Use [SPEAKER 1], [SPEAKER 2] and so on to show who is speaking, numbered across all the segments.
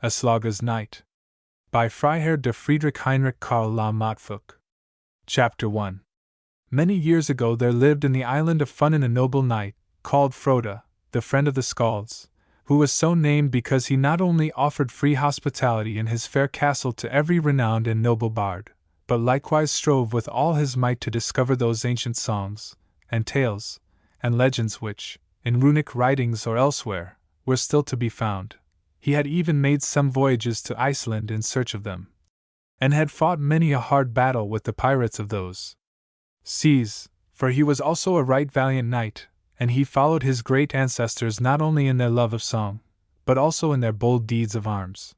[SPEAKER 1] Aslauga's Knight. By Freiherr de Friedrich Heinrich Karl la Motte Fouque. Chapter 1. Many years ago there lived in the island of Funen a noble knight, called Frode, the friend of the Skalds, who was so named because he not only offered free hospitality in his fair castle to every renowned and noble bard, but likewise strove with all his might to discover those ancient songs, and tales, and legends which, in runic writings or elsewhere, were still to be found. He had even made some voyages to Iceland in search of them, and had fought many a hard battle with the pirates of those seas, for he was also a right valiant knight, and he followed his great ancestors not only in their love of song, but also in their bold deeds of arms.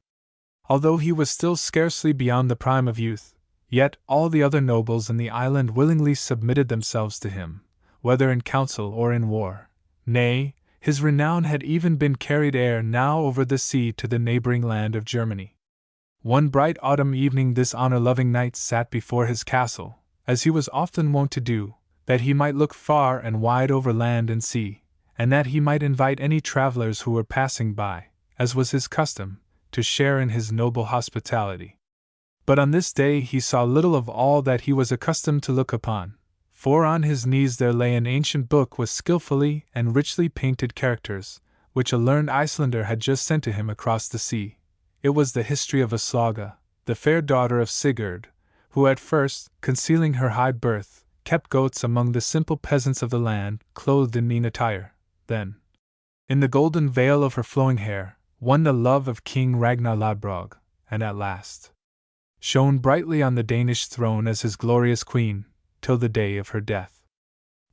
[SPEAKER 1] Although he was still scarcely beyond the prime of youth, yet all the other nobles in the island willingly submitted themselves to him, whether in council or in war. Nay, his renown had even been carried ere now over the sea to the neighboring land of Germany. One bright autumn evening this honor-loving knight sat before his castle, as he was often wont to do, that he might look far and wide over land and sea, and that he might invite any travelers who were passing by, as was his custom, to share in his noble hospitality. But on this day he saw little of all that he was accustomed to look upon, for on his knees there lay an ancient book with skillfully and richly painted characters, which a learned Icelander had just sent to him across the sea. It was the history of Aslauga, the fair daughter of Sigurd, who at first, concealing her high birth, kept goats among the simple peasants of the land, clothed in mean attire, then, in the golden veil of her flowing hair, won the love of King Ragnar Lodbrog, and at last shone brightly on the Danish throne as his glorious queen, till the day of her death.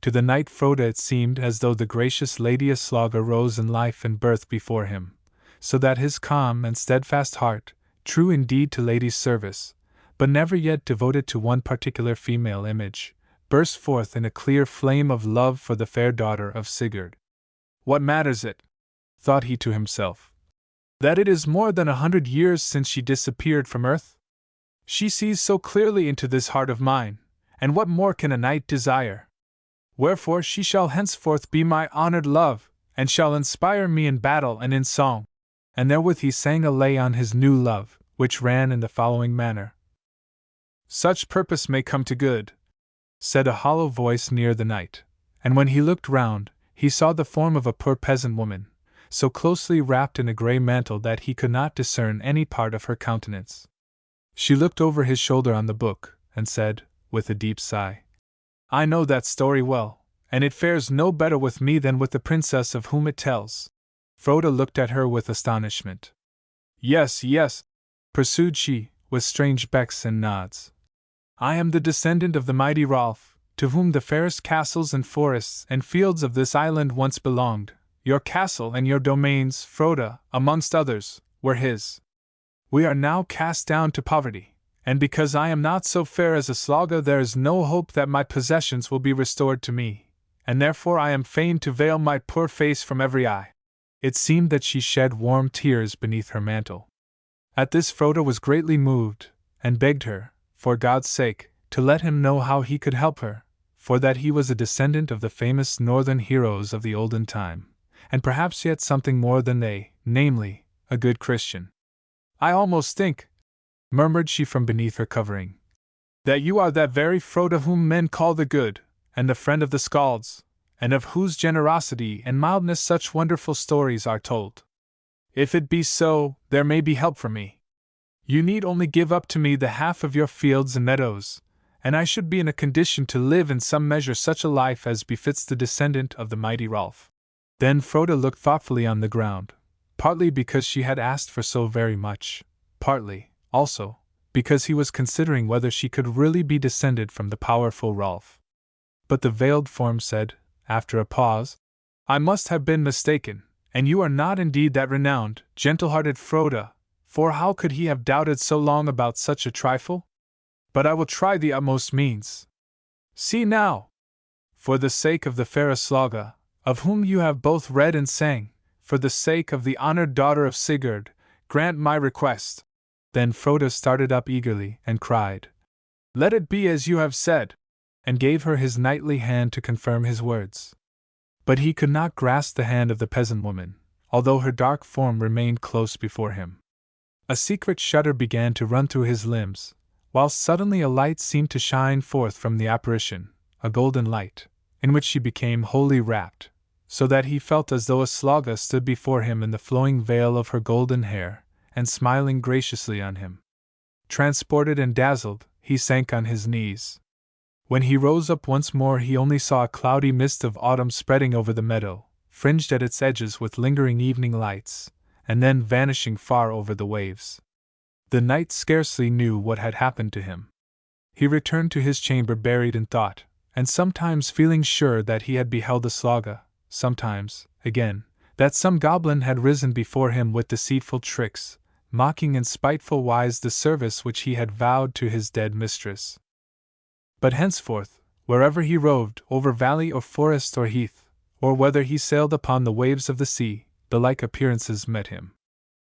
[SPEAKER 1] To the knight Frode it seemed as though the gracious Lady Aslauga rose in life and birth before him, so that his calm and steadfast heart, true indeed to lady's service, but never yet devoted to one particular female image, burst forth in a clear flame of love for the fair daughter of Sigurd. What matters it, thought he to himself, that it is more than 100 years since she disappeared from earth? She sees so clearly into this heart of mine, and what more can a knight desire? Wherefore she shall henceforth be my honored love, and shall inspire me in battle and in song. And therewith he sang a lay on his new love, which ran in the following manner. Such purpose may come to good, said a hollow voice near the knight, and when he looked round, he saw the form of a poor peasant woman, so closely wrapped in a grey mantle that he could not discern any part of her countenance. She looked over his shoulder on the book, and said, with a deep sigh, I know that story well, and it fares no better with me than with the princess of whom it tells. Frode looked at her with astonishment. Yes, yes, pursued she, with strange becks and nods. I am the descendant of the mighty Rolf, to whom the fairest castles and forests and fields of this island once belonged. Your castle and your domains, Frode, amongst others, were his. We are now cast down to poverty, and because I am not so fair as Aslauga there is no hope that my possessions will be restored to me, and therefore I am fain to veil my poor face from every eye. It seemed that she shed warm tears beneath her mantle. At this Frode was greatly moved, and begged her, for God's sake, to let him know how he could help her, for that he was a descendant of the famous northern heroes of the olden time, and perhaps yet something more than they, namely, a good Christian. I almost think, murmured she from beneath her covering, that you are that very Frode whom men call the good, and the friend of the Skalds, and of whose generosity and mildness such wonderful stories are told. If it be so, there may be help for me. You need only give up to me the half of your fields and meadows, and I should be in a condition to live in some measure such a life as befits the descendant of the mighty Rolf. Then Frode looked thoughtfully on the ground, partly because she had asked for so very much, partly, also, because he was considering whether she could really be descended from the powerful Rolf. But the veiled form said, after a pause, I must have been mistaken, and you are not indeed that renowned, gentle-hearted Frode, for how could he have doubted so long about such a trifle? But I will try the utmost means. See now! For the sake of the fair Aslauga, of whom you have both read and sang, for the sake of the honored daughter of Sigurd, grant my request. Then Frode started up eagerly and cried, Let it be as you have said, and gave her his knightly hand to confirm his words. But he could not grasp the hand of the peasant woman, although her dark form remained close before him. A secret shudder began to run through his limbs, while suddenly a light seemed to shine forth from the apparition, a golden light, in which she became wholly wrapped, so that he felt as though Aslauga stood before him in the flowing veil of her golden hair, and smiling graciously on him. Transported and dazzled, he sank on his knees. When he rose up once more, he only saw a cloudy mist of autumn spreading over the meadow, fringed at its edges with lingering evening lights, and then vanishing far over the waves. The knight scarcely knew what had happened to him. He returned to his chamber buried in thought, and sometimes feeling sure that he had beheld Aslauga, sometimes, again, that some goblin had risen before him with deceitful tricks, mocking in spiteful wise the service which he had vowed to his dead mistress. But henceforth, wherever he roved, over valley or forest or heath, or whether he sailed upon the waves of the sea, the like appearances met him.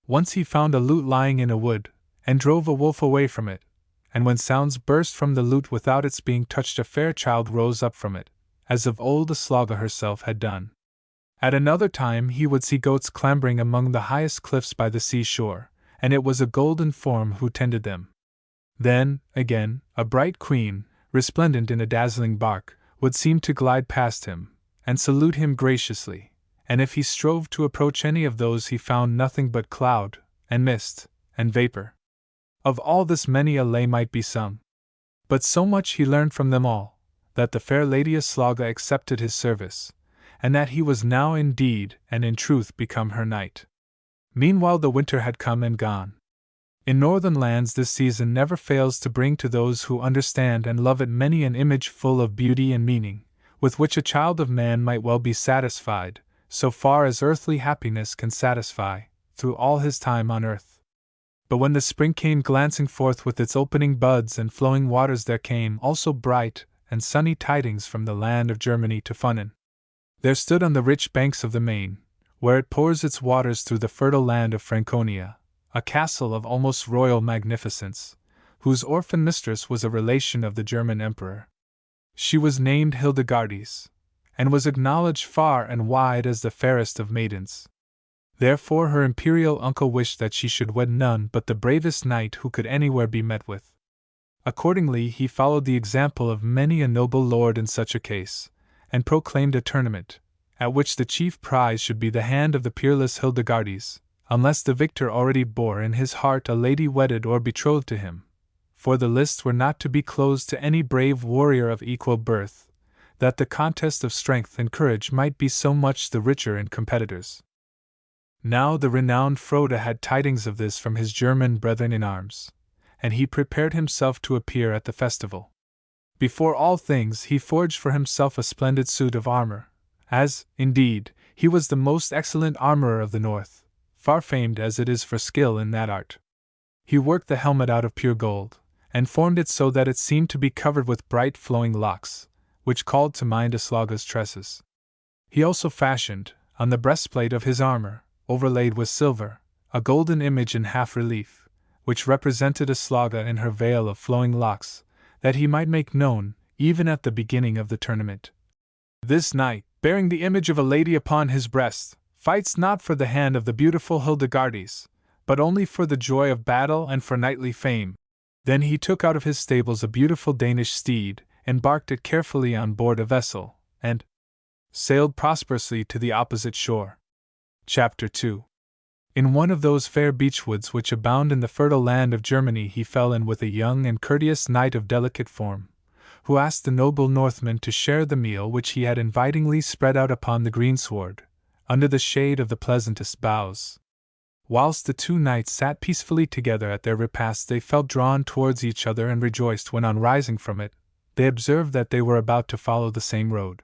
[SPEAKER 1] Once he found a lute lying in a wood, and drove a wolf away from it, and when sounds burst from the lute without its being touched, a fair child rose up from it, as of old Aslauga herself had done. At another time he would see goats clambering among the highest cliffs by the sea-shore, and it was a golden form who tended them. Then, again, a bright queen, resplendent in a dazzling bark, would seem to glide past him, and salute him graciously, and if he strove to approach any of those he found nothing but cloud, and mist, and vapor. Of all this many a lay might be sung. But so much he learned from them all, that the fair Lady Aslauga accepted his service, and that he was now indeed and in truth become her knight. Meanwhile the winter had come and gone. In northern lands this season never fails to bring to those who understand and love it many an image full of beauty and meaning, with which a child of man might well be satisfied, so far as earthly happiness can satisfy, through all his time on earth. But when the spring came glancing forth with its opening buds and flowing waters, there came also bright and sunny tidings from the land of Germany to Funen. There stood on the rich banks of the Main, where it pours its waters through the fertile land of Franconia, a castle of almost royal magnificence, whose orphan mistress was a relation of the German emperor. She was named Hildegardes, and was acknowledged far and wide as the fairest of maidens. Therefore her imperial uncle wished that she should wed none but the bravest knight who could anywhere be met with. Accordingly he followed the example of many a noble lord in such a case, and proclaimed a tournament, at which the chief prize should be the hand of the peerless Hildegardes, unless the victor already bore in his heart a lady wedded or betrothed to him, for the lists were not to be closed to any brave warrior of equal birth, that the contest of strength and courage might be so much the richer in competitors. Now the renowned Frode had tidings of this from his German brethren in arms, and he prepared himself to appear at the festival. Before all things he forged for himself a splendid suit of armor, as, indeed, he was the most excellent armorer of the north, far famed as it is for skill in that art. He worked the helmet out of pure gold, and formed it so that it seemed to be covered with bright flowing locks, which called to mind Aslauga's tresses. He also fashioned, on the breastplate of his armor, overlaid with silver, a golden image in half-relief, which represented Aslauga in her veil of flowing locks, that he might make known, even at the beginning of the tournament. This knight, bearing the image of a lady upon his breast, fights not for the hand of the beautiful Hildegardes, but only for the joy of battle and for knightly fame. Then he took out of his stables a beautiful Danish steed, embarked it carefully on board a vessel, and sailed prosperously to the opposite shore. Chapter 2. In one of those fair beechwoods which abound in the fertile land of Germany he fell in with a young and courteous knight of delicate form, who asked the noble Northman to share the meal which he had invitingly spread out upon the greensward, under the shade of the pleasantest boughs. Whilst the two knights sat peacefully together at their repast, they felt drawn towards each other and rejoiced when, on rising from it, they observed that they were about to follow the same road.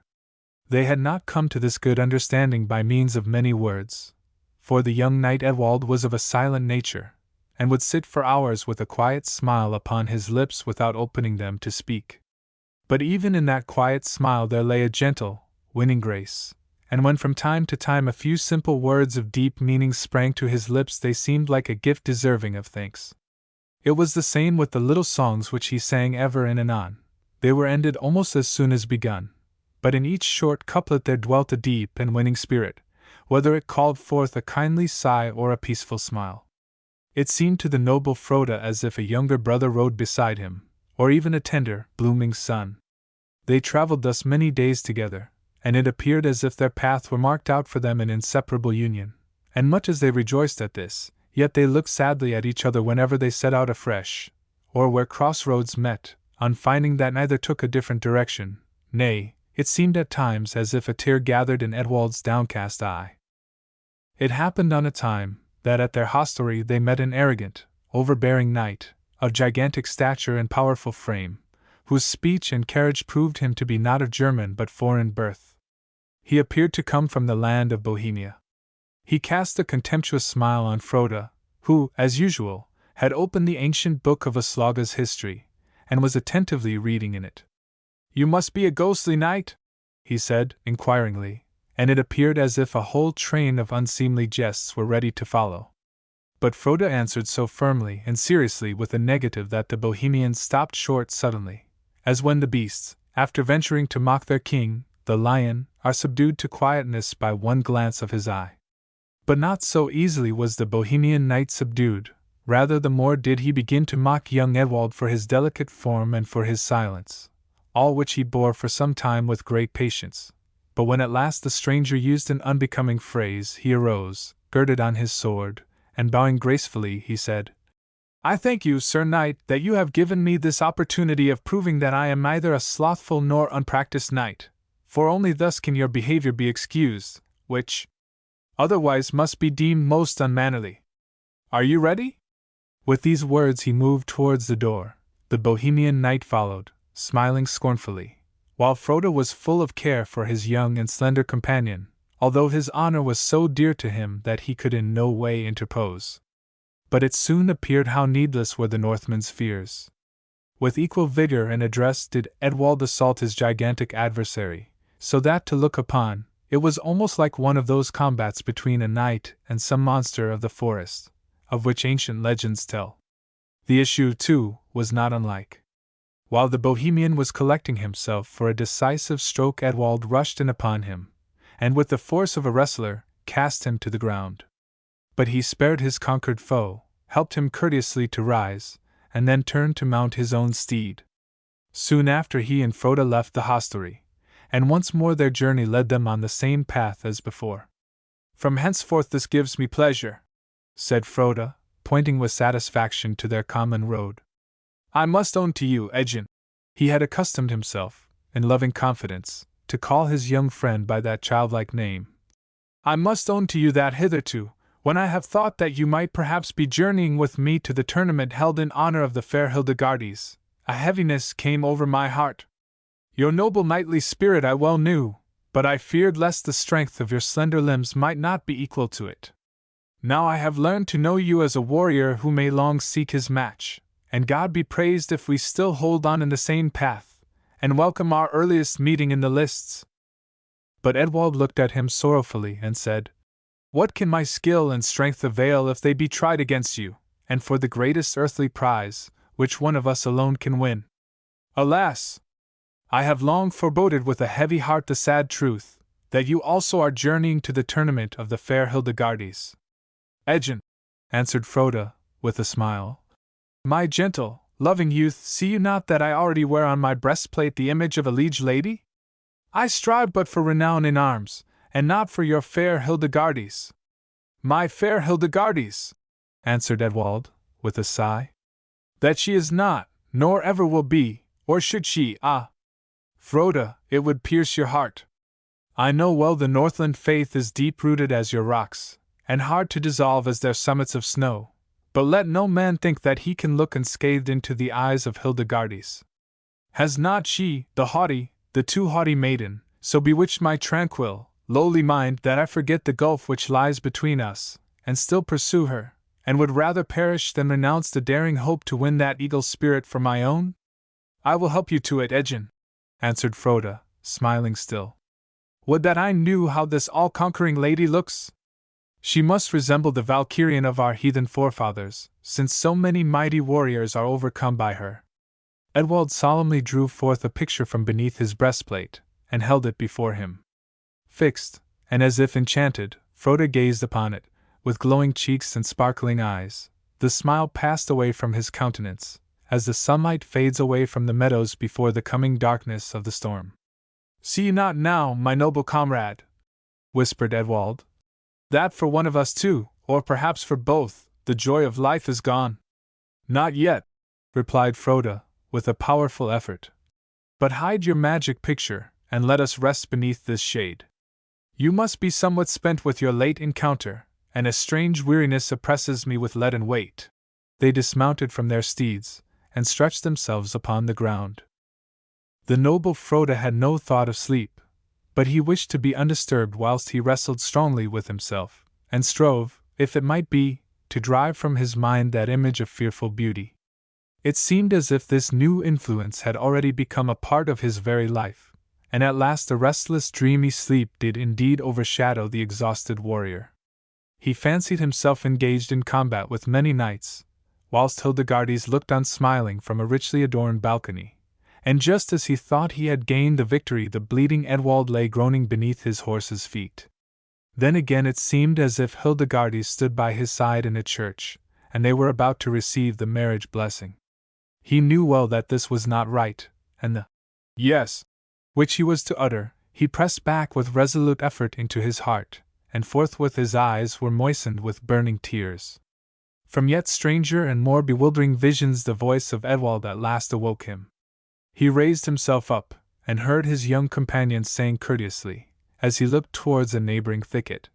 [SPEAKER 1] They had not come to this good understanding by means of many words, for the young knight Ewald was of a silent nature, and would sit for hours with a quiet smile upon his lips without opening them to speak. But even in that quiet smile there lay a gentle, winning grace, and when from time to time a few simple words of deep meaning sprang to his lips, they seemed like a gift deserving of thanks. It was the same with the little songs which he sang ever and anon. They were ended almost as soon as begun, but in each short couplet there dwelt a deep and winning spirit, whether it called forth a kindly sigh or a peaceful smile. It seemed to the noble Frode as if a younger brother rode beside him, or even a tender, blooming son. They traveled thus many days together, and it appeared as if their paths were marked out for them in inseparable union, and much as they rejoiced at this, yet they looked sadly at each other whenever they set out afresh, or where crossroads met, on finding that neither took a different direction. Nay, it seemed at times as if a tear gathered in Edwald's downcast eye. It happened on a time that at their hostelry they met an arrogant, overbearing knight, of gigantic stature and powerful frame, whose speech and carriage proved him to be not of German but foreign birth. He appeared to come from the land of Bohemia. He cast a contemptuous smile on Frode, who, as usual, had opened the ancient book of Aslauga's history, and was attentively reading in it. "You must be a ghostly knight?" he said, inquiringly, and it appeared as if a whole train of unseemly jests were ready to follow. But Frode answered so firmly and seriously with a negative that the Bohemian stopped short suddenly, as when the beasts, after venturing to mock their king, the lion, are subdued to quietness by one glance of his eye. But not so easily was the Bohemian knight subdued, rather the more did he begin to mock young Edwald for his delicate form and for his silence, all which he bore for some time with great patience. But when at last the stranger used an unbecoming phrase, he arose, girded on his sword, and bowing gracefully, he said, "I thank you, Sir Knight, that you have given me this opportunity of proving that I am neither a slothful nor unpracticed knight, for only thus can your behavior be excused, which otherwise must be deemed most unmannerly. Are you ready?" With these words he moved towards the door. The Bohemian knight followed, smiling scornfully, while Frode was full of care for his young and slender companion, although his honor was so dear to him that he could in no way interpose. But it soon appeared how needless were the Northman's fears. With equal vigor and address did Edwald assault his gigantic adversary, so that to look upon, it was almost like one of those combats between a knight and some monster of the forest, of which ancient legends tell. The issue, too, was not unlike. While the Bohemian was collecting himself for a decisive stroke, Edwald rushed in upon him, and with the force of a wrestler, cast him to the ground. But he spared his conquered foe, helped him courteously to rise, and then turned to mount his own steed. Soon after he and Frode left the hostelry, and once more their journey led them on the same path as before. "From henceforth this gives me pleasure," said Frode, pointing with satisfaction to their common road. "I must own to you, Edgen." He had accustomed himself, in loving confidence, to call his young friend by that childlike name. "I must own to you that hitherto, when I have thought that you might perhaps be journeying with me to the tournament held in honor of the fair Hildegardes, a heaviness came over my heart. Your noble knightly spirit I well knew, but I feared lest the strength of your slender limbs might not be equal to it. Now I have learned to know you as a warrior who may long seek his match, and God be praised if we still hold on in the same path, and welcome our earliest meeting in the lists." But Edwald looked at him sorrowfully and said, "What can my skill and strength avail if they be tried against you, and for the greatest earthly prize, which one of us alone can win? Alas! I have long foreboded with a heavy heart the sad truth, that you also are journeying to the tournament of the fair Hildegardes." "Edgen," answered Frode, with a smile, "my gentle, loving youth, see you not that I already wear on my breastplate the image of a liege lady? I strive but for renown in arms, and not for your fair Hildegardes." "My fair Hildegardes," answered Edwald, with a sigh. "That she is not, nor ever will be, or should she, ah! Frode, it would pierce your heart. I know well the Northland faith is deep-rooted as your rocks, and hard to dissolve as their summits of snow, but let no man think that he can look unscathed into the eyes of Hildegardes. Has not she, the too haughty maiden, so bewitched my tranquil, lowly mind that I forget the gulf which lies between us, and still pursue her, and would rather perish than renounce the daring hope to win that eagle spirit for my own? I will help you to it, Edgen," answered Frode, smiling still. "Would that I knew how this all-conquering lady looks! She must resemble the Valkyrian of our heathen forefathers, since so many mighty warriors are overcome by her." Edwald solemnly drew forth a picture from beneath his breastplate, and held it before him. Fixed, and as if enchanted, Frode gazed upon it, with glowing cheeks and sparkling eyes, The smile passed away from his countenance, as the sunlight fades away from the meadows before the coming darkness of the storm. "See you not now, my noble comrade," whispered Edwald, "that for one of us two, or perhaps for both, the joy of life is gone?" "Not yet," replied Froda, with a powerful effort. "But hide your magic picture, and let us rest beneath this shade. You must be somewhat spent with your late encounter, and a strange weariness oppresses me with leaden weight." They dismounted from their steeds, and stretched themselves upon the ground. The noble Froda had no thought of sleep, but he wished to be undisturbed whilst he wrestled strongly with himself, and strove, if it might be, to drive from his mind that image of fearful beauty. It seemed as if this new influence had already become a part of his very life, and at last a restless dreamy sleep did indeed overshadow the exhausted warrior. He fancied himself engaged in combat with many knights, whilst Hildegardes looked on smiling from a richly adorned balcony, and just as he thought he had gained the victory the bleeding Edwald lay groaning beneath his horse's feet. Then again it seemed as if Hildegardes stood by his side in a church, and they were about to receive the marriage blessing. He knew well that this was not right, and the "yes" which he was to utter, he pressed back with resolute effort into his heart, and forthwith his eyes were moistened with burning tears. From yet stranger and more bewildering visions the voice of Edwald at last awoke him. He raised himself up, and heard his young companion saying courteously, as he looked towards a neighboring thicket,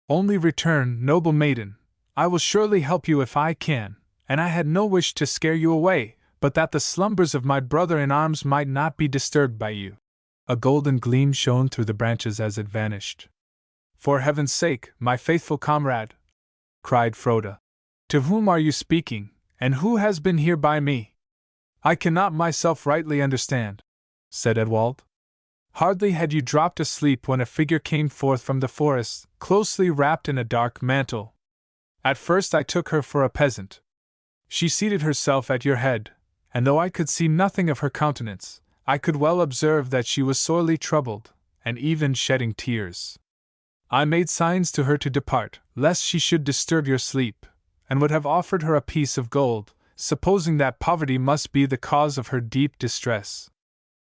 [SPEAKER 1] "Only return, noble maiden. I will surely help you if I can, and I had no wish to scare you away, but that the slumbers of my brother in arms might not be disturbed by you." A golden gleam shone through the branches as it vanished. "For heaven's sake, my faithful comrade," cried Froda, "to whom are you speaking, and who has been here by me?" "I cannot myself rightly understand," said Edwald. "Hardly had you dropped asleep when a figure came forth from the forest, closely wrapped in a dark mantle. At first I took her for a peasant. She seated herself at your head, and though I could see nothing of her countenance, I could well observe that she was sorely troubled, and even shedding tears. I made signs to her to depart, lest she should disturb your sleep, and would have offered her a piece of gold, supposing that poverty must be the cause of her deep distress.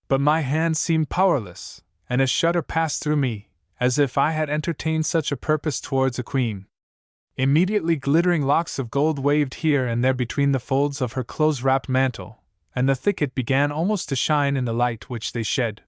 [SPEAKER 1] But my hand seemed powerless, and a shudder passed through me, as if I had entertained such a purpose towards a queen. Immediately glittering locks of gold waved here and there between the folds of her close-wrapped mantle, and the thicket began almost to shine in the light which they shed.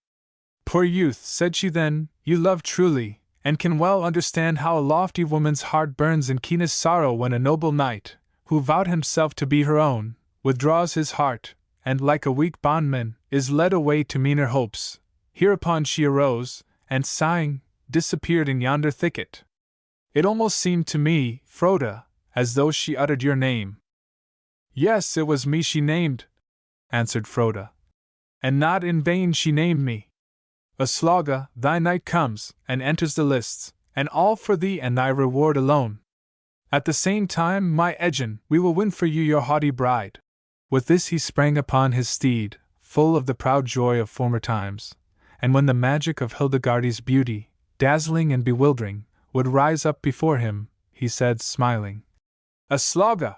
[SPEAKER 1] 'Poor youth,' said she then, 'you love truly, and can well understand how a lofty woman's heart burns in keenest sorrow when a noble knight, who vowed himself to be her own, withdraws his heart, and, like a weak bondman, is led away to meaner hopes.' Hereupon she arose, and sighing, disappeared in yonder thicket. It almost seemed to me, Froda, as though she uttered your name." "Yes, it was me she named," answered Froda. "And not in vain she named me. Aslauga, thy knight comes, and enters the lists, and all for thee and thy reward alone. At the same time, my Edgin, we will win for you your haughty bride." With this he sprang upon his steed, full of the proud joy of former times, and when the magic of Hildegarde's beauty, dazzling and bewildering, would rise up before him, he said, smiling, "Aslauga!"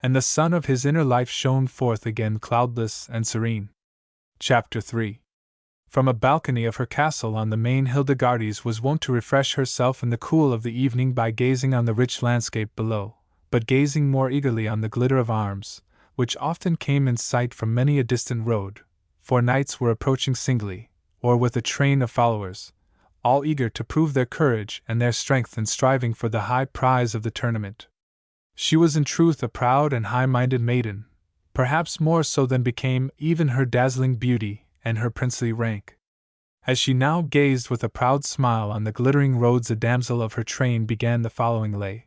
[SPEAKER 1] and the sun of his inner life shone forth again cloudless and serene. Chapter 3. From a balcony of her castle on the main, Hildegardes was wont to refresh herself in the cool of the evening by gazing on the rich landscape below, but gazing more eagerly on the glitter of arms, which often came in sight from many a distant road, for knights were approaching singly, or with a train of followers, all eager to prove their courage and their strength in striving for the high prize of the tournament. She was in truth a proud and high-minded maiden, perhaps more so than became even her dazzling beauty and her princely rank. As she now gazed with a proud smile on the glittering roads, a damsel of her train began the following lay.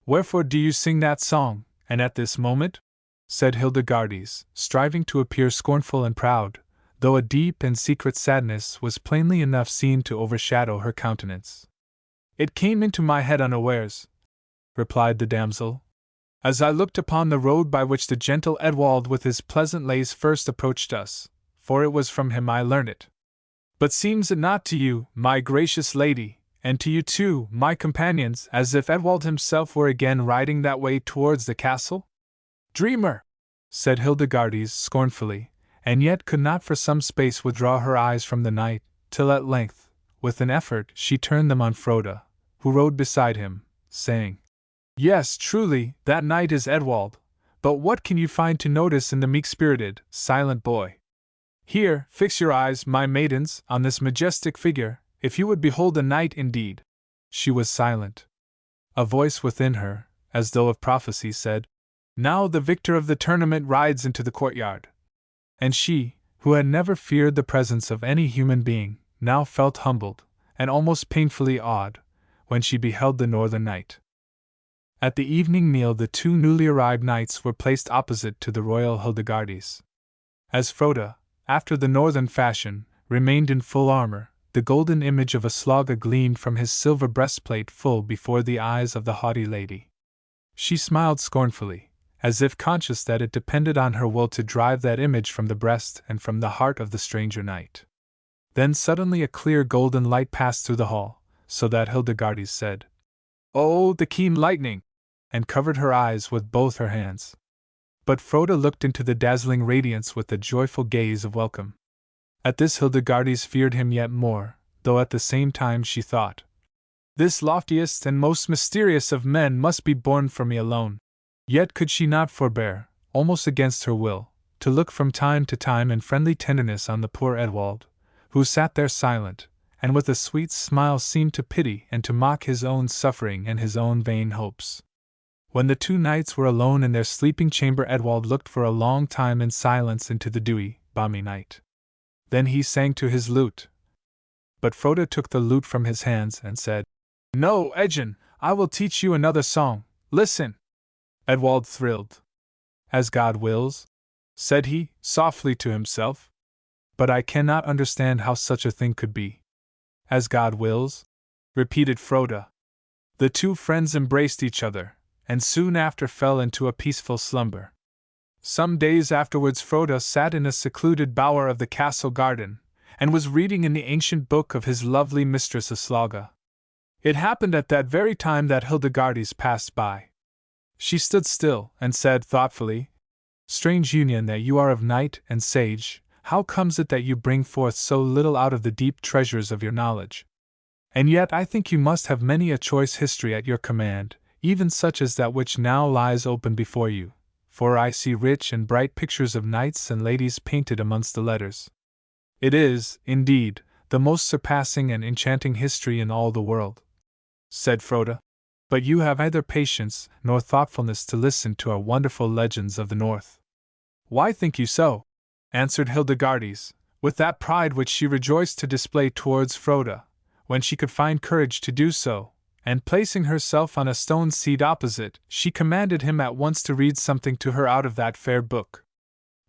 [SPEAKER 1] "Wherefore do you sing that song, and at this moment?" said Hildegardes, striving to appear scornful and proud, though a deep and secret sadness was plainly enough seen to overshadow her countenance. "It came into my head unawares," replied the damsel, "as I looked upon the road by which the gentle Edwald with his pleasant lays first approached us, for it was from him I learned it. But seems it not to you, my gracious lady, And to you too, my companions, as if Edwald himself were again riding that way towards the castle? Dreamer! Said Hildegardes scornfully, and yet could not for some space withdraw her eyes from the knight, till at length, with an effort, she turned them on Froda, who rode beside him, saying, Yes, truly, that knight is Edwald, but what can you find to notice in the meek-spirited, silent boy? Here, fix your eyes, my maidens, on this majestic figure, if you would behold a knight indeed. She was silent. A voice within her, as though of prophecy, said, Now the victor of the tournament rides into the courtyard. And she, who had never feared the presence of any human being, now felt humbled, and almost painfully awed, when she beheld the northern knight. At the evening meal the two newly arrived knights were placed opposite to the royal Hildegardes. As Froda, after the northern fashion, remained in full armor, the golden image of Aslauga gleamed from his silver breastplate full before the eyes of the haughty lady. She smiled scornfully, as if conscious that it depended on her will to drive that image from the breast and from the heart of the stranger knight. Then suddenly a clear golden light passed through the hall, so that Hildegardes said, Oh, the keen lightning! And covered her eyes with both her hands. But Froda looked into the dazzling radiance with a joyful gaze of welcome. At this Hildegardes feared him yet more, though at the same time she thought, This loftiest and most mysterious of men must be born for me alone. Yet could she not forbear, almost against her will, to look from time to time in friendly tenderness on the poor Edwald, who sat there silent, and with a sweet smile seemed to pity and to mock his own suffering and his own vain hopes. When the two knights were alone in their sleeping chamber, Edwald looked for a long time in silence into the dewy, balmy night. Then he sang to his lute. But Froda took the lute from his hands and said, No, Edgen, I will teach you another song. Listen! Edwald thrilled. As God wills, said he, softly to himself. But I cannot understand how such a thing could be. As God wills? Repeated Froda. The two friends embraced each other, and soon after fell into a peaceful slumber. Some days afterwards Froda sat in a secluded bower of the castle garden, and was reading in the ancient book of his lovely mistress Aslauga. It happened at that very time that Hildegardes passed by. She stood still, and said thoughtfully, Strange union that you are of knight and sage, how comes it that you bring forth so little out of the deep treasures of your knowledge? And yet I think you must have many a choice history at your command, even such as that which now lies open before you, for I see rich and bright pictures of knights and ladies painted amongst the letters. It is, indeed, the most surpassing and enchanting history in all the world, said Froda. But you have neither patience nor thoughtfulness to listen to our wonderful legends of the North. Why think you so? Answered Hildegardes, with that pride which she rejoiced to display towards Froda, when she could find courage to do so, and placing herself on a stone seat opposite, she commanded him at once to read something to her out of that fair book.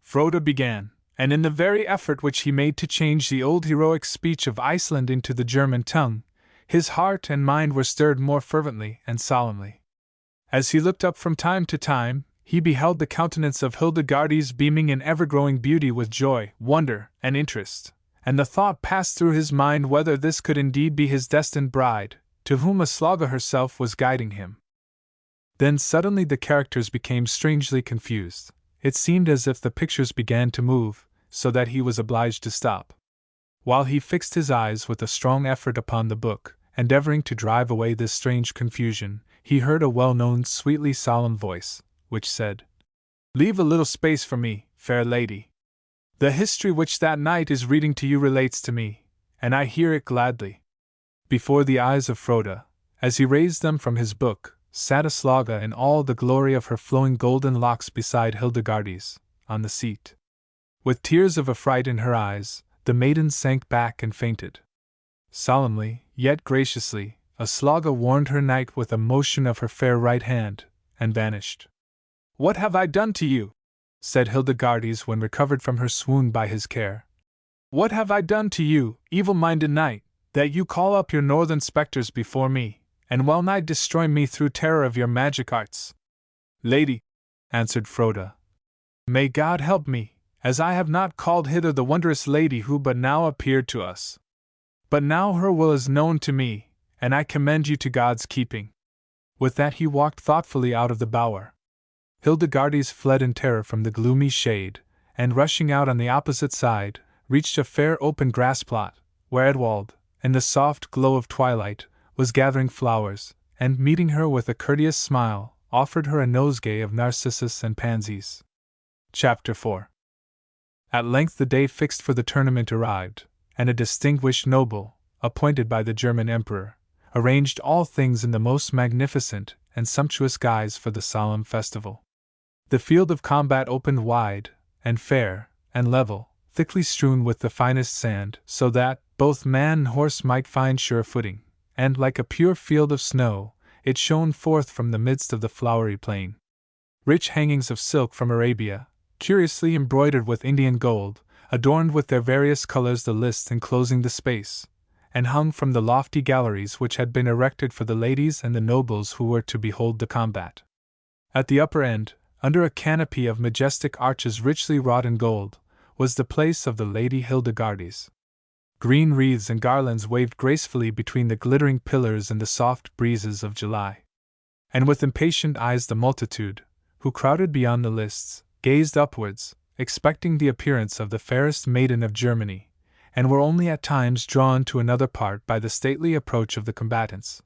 [SPEAKER 1] Froda began, and in the very effort which he made to change the old heroic speech of Iceland into the German tongue, his heart and mind were stirred more fervently and solemnly. As he looked up from time to time, he beheld the countenance of Hildegardes beaming in ever-growing beauty with joy, wonder, and interest, and the thought passed through his mind whether this could indeed be his destined bride, to whom Aslauga herself was guiding him. Then suddenly the characters became strangely confused. It seemed as if the pictures began to move, so that he was obliged to stop. While he fixed his eyes with a strong effort upon the book, endeavoring to drive away this strange confusion, he heard a well-known sweetly solemn voice, which said, Leave a little space for me, fair lady. The history which that knight is reading to you relates to me, and I hear it gladly. Before the eyes of Froda, as he raised them from his book, sat Aslauga in all the glory of her flowing golden locks beside Hildegardes, on the seat. With tears of affright in her eyes, the maiden sank back and fainted. Solemnly, yet graciously, Aslauga warned her knight with a motion of her fair right hand, and vanished. What have I done to you? Said Hildegardes when recovered from her swoon by his care. What have I done to you, evil-minded knight, that you call up your northern spectres before me, and well-nigh destroy me through terror of your magic arts? Lady, answered Froda, may God help me, as I have not called hither the wondrous lady who but now appeared to us. But now her will is known to me, and I commend you to God's keeping." With that he walked thoughtfully out of the bower. Hildegardes fled in terror from the gloomy shade, and rushing out on the opposite side, reached a fair open grass plot, where Edwald, in the soft glow of twilight, was gathering flowers, and meeting her with a courteous smile, offered her a nosegay of narcissus and pansies. Chapter 4. At length the day fixed for the tournament arrived, and a distinguished noble, appointed by the German Emperor, arranged all things in the most magnificent and sumptuous guise for the solemn festival. The field of combat opened wide, and fair, and level, thickly strewn with the finest sand, so that both man and horse might find sure footing, and, like a pure field of snow, it shone forth from the midst of the flowery plain. Rich hangings of silk from Arabia, curiously embroidered with Indian gold, adorned with their various colors the lists enclosing the space, and hung from the lofty galleries which had been erected for the ladies and the nobles who were to behold the combat. At the upper end, under a canopy of majestic arches richly wrought in gold, was the place of the Lady Hildegardes. Green wreaths and garlands waved gracefully between the glittering pillars in the soft breezes of July. And with impatient eyes the multitude, who crowded beyond the lists, gazed upwards, expecting the appearance of the fairest maiden of Germany, and were only at times drawn to another part by the stately approach of the combatants.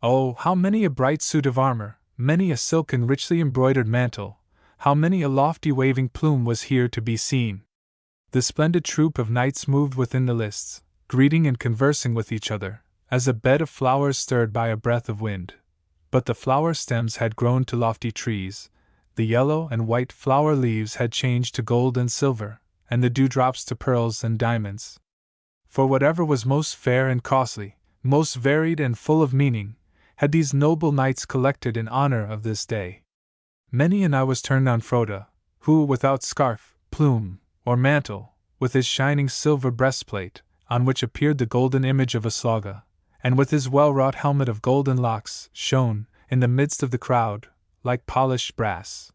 [SPEAKER 1] Oh, how many a bright suit of armor, many a silken richly embroidered mantle, how many a lofty waving plume was here to be seen! The splendid troop of knights moved within the lists, greeting and conversing with each other, as a bed of flowers stirred by a breath of wind. But the flower stems had grown to lofty trees, the yellow and white flower leaves had changed to gold and silver, and the dewdrops to pearls and diamonds. For whatever was most fair and costly, most varied and full of meaning, had these noble knights collected in honor of this day. Many an eye was turned on Frode, who, without scarf, plume, or mantle, with his shining silver breastplate, on which appeared the golden image of Aslauga, and with his well-wrought helmet of golden locks, shone, in the midst of the crowd, like polished brass.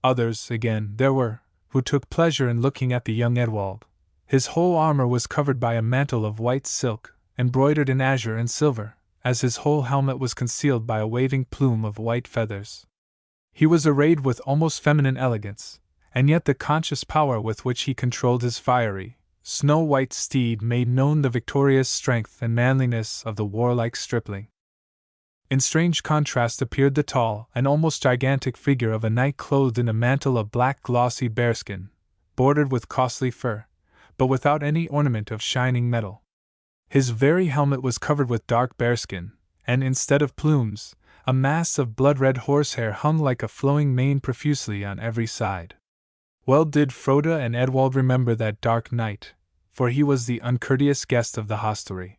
[SPEAKER 1] Others, again, there were, who took pleasure in looking at the young Edwald. His whole armor was covered by a mantle of white silk, embroidered in azure and silver, as his whole helmet was concealed by a waving plume of white feathers. He was arrayed with almost feminine elegance, and yet the conscious power with which he controlled his fiery, snow-white steed made known the victorious strength and manliness of the warlike stripling. In strange contrast appeared the tall and almost gigantic figure of a knight clothed in a mantle of black glossy bearskin, bordered with costly fur, but without any ornament of shining metal. His very helmet was covered with dark bearskin, and instead of plumes, a mass of blood-red horsehair hung like a flowing mane profusely on every side. Well did Frode and Edwald remember that dark night, for he was the uncourteous guest of the hostelry.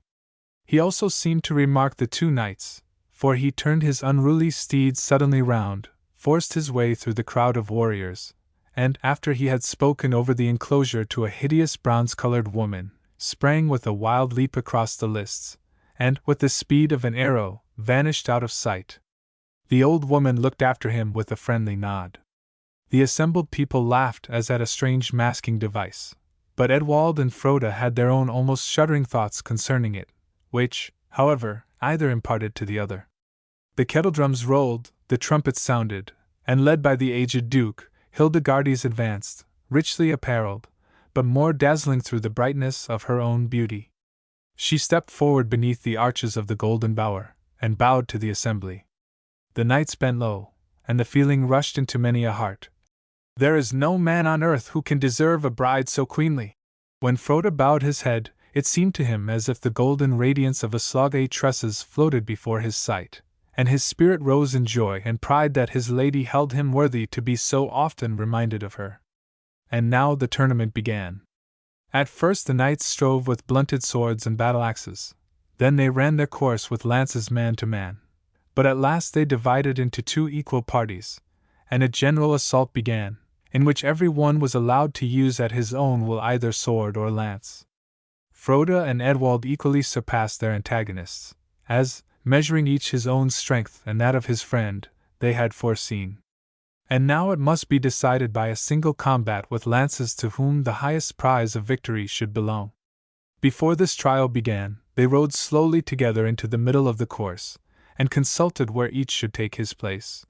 [SPEAKER 1] He also seemed to remark the two knights, for he turned his unruly steed suddenly round, forced his way through the crowd of warriors, and, after he had spoken over the enclosure to a hideous bronze-colored woman, sprang with a wild leap across the lists, and, with the speed of an arrow, vanished out of sight. The old woman looked after him with a friendly nod. The assembled people laughed as at a strange masking device, but Edwald and Frode had their own almost shuddering thoughts concerning it, which, however, either imparted to the other. The kettledrums rolled, the trumpets sounded, and led by the aged Duke, Hildegardes advanced, richly apparelled, but more dazzling through the brightness of her own beauty. She stepped forward beneath the arches of the golden bower, and bowed to the assembly. The knights bent low, and the feeling rushed into many a heart. There is no man on earth who can deserve a bride so queenly. When Frode bowed his head, it seemed to him as if the golden radiance of Aslauga's tresses floated before his sight, and his spirit rose in joy and pride that his lady held him worthy to be so often reminded of her. And now the tournament began. At first the knights strove with blunted swords and battle-axes, then they ran their course with lances man to man, but at last they divided into two equal parties, and a general assault began, in which every one was allowed to use at his own will either sword or lance. Frode and Edwald equally surpassed their antagonists, as, measuring each his own strength and that of his friend, they had foreseen. And now it must be decided by a single combat with lances to whom the highest prize of victory should belong. Before this trial began, They rode slowly together into the middle of the course, and consulted where each should take his place.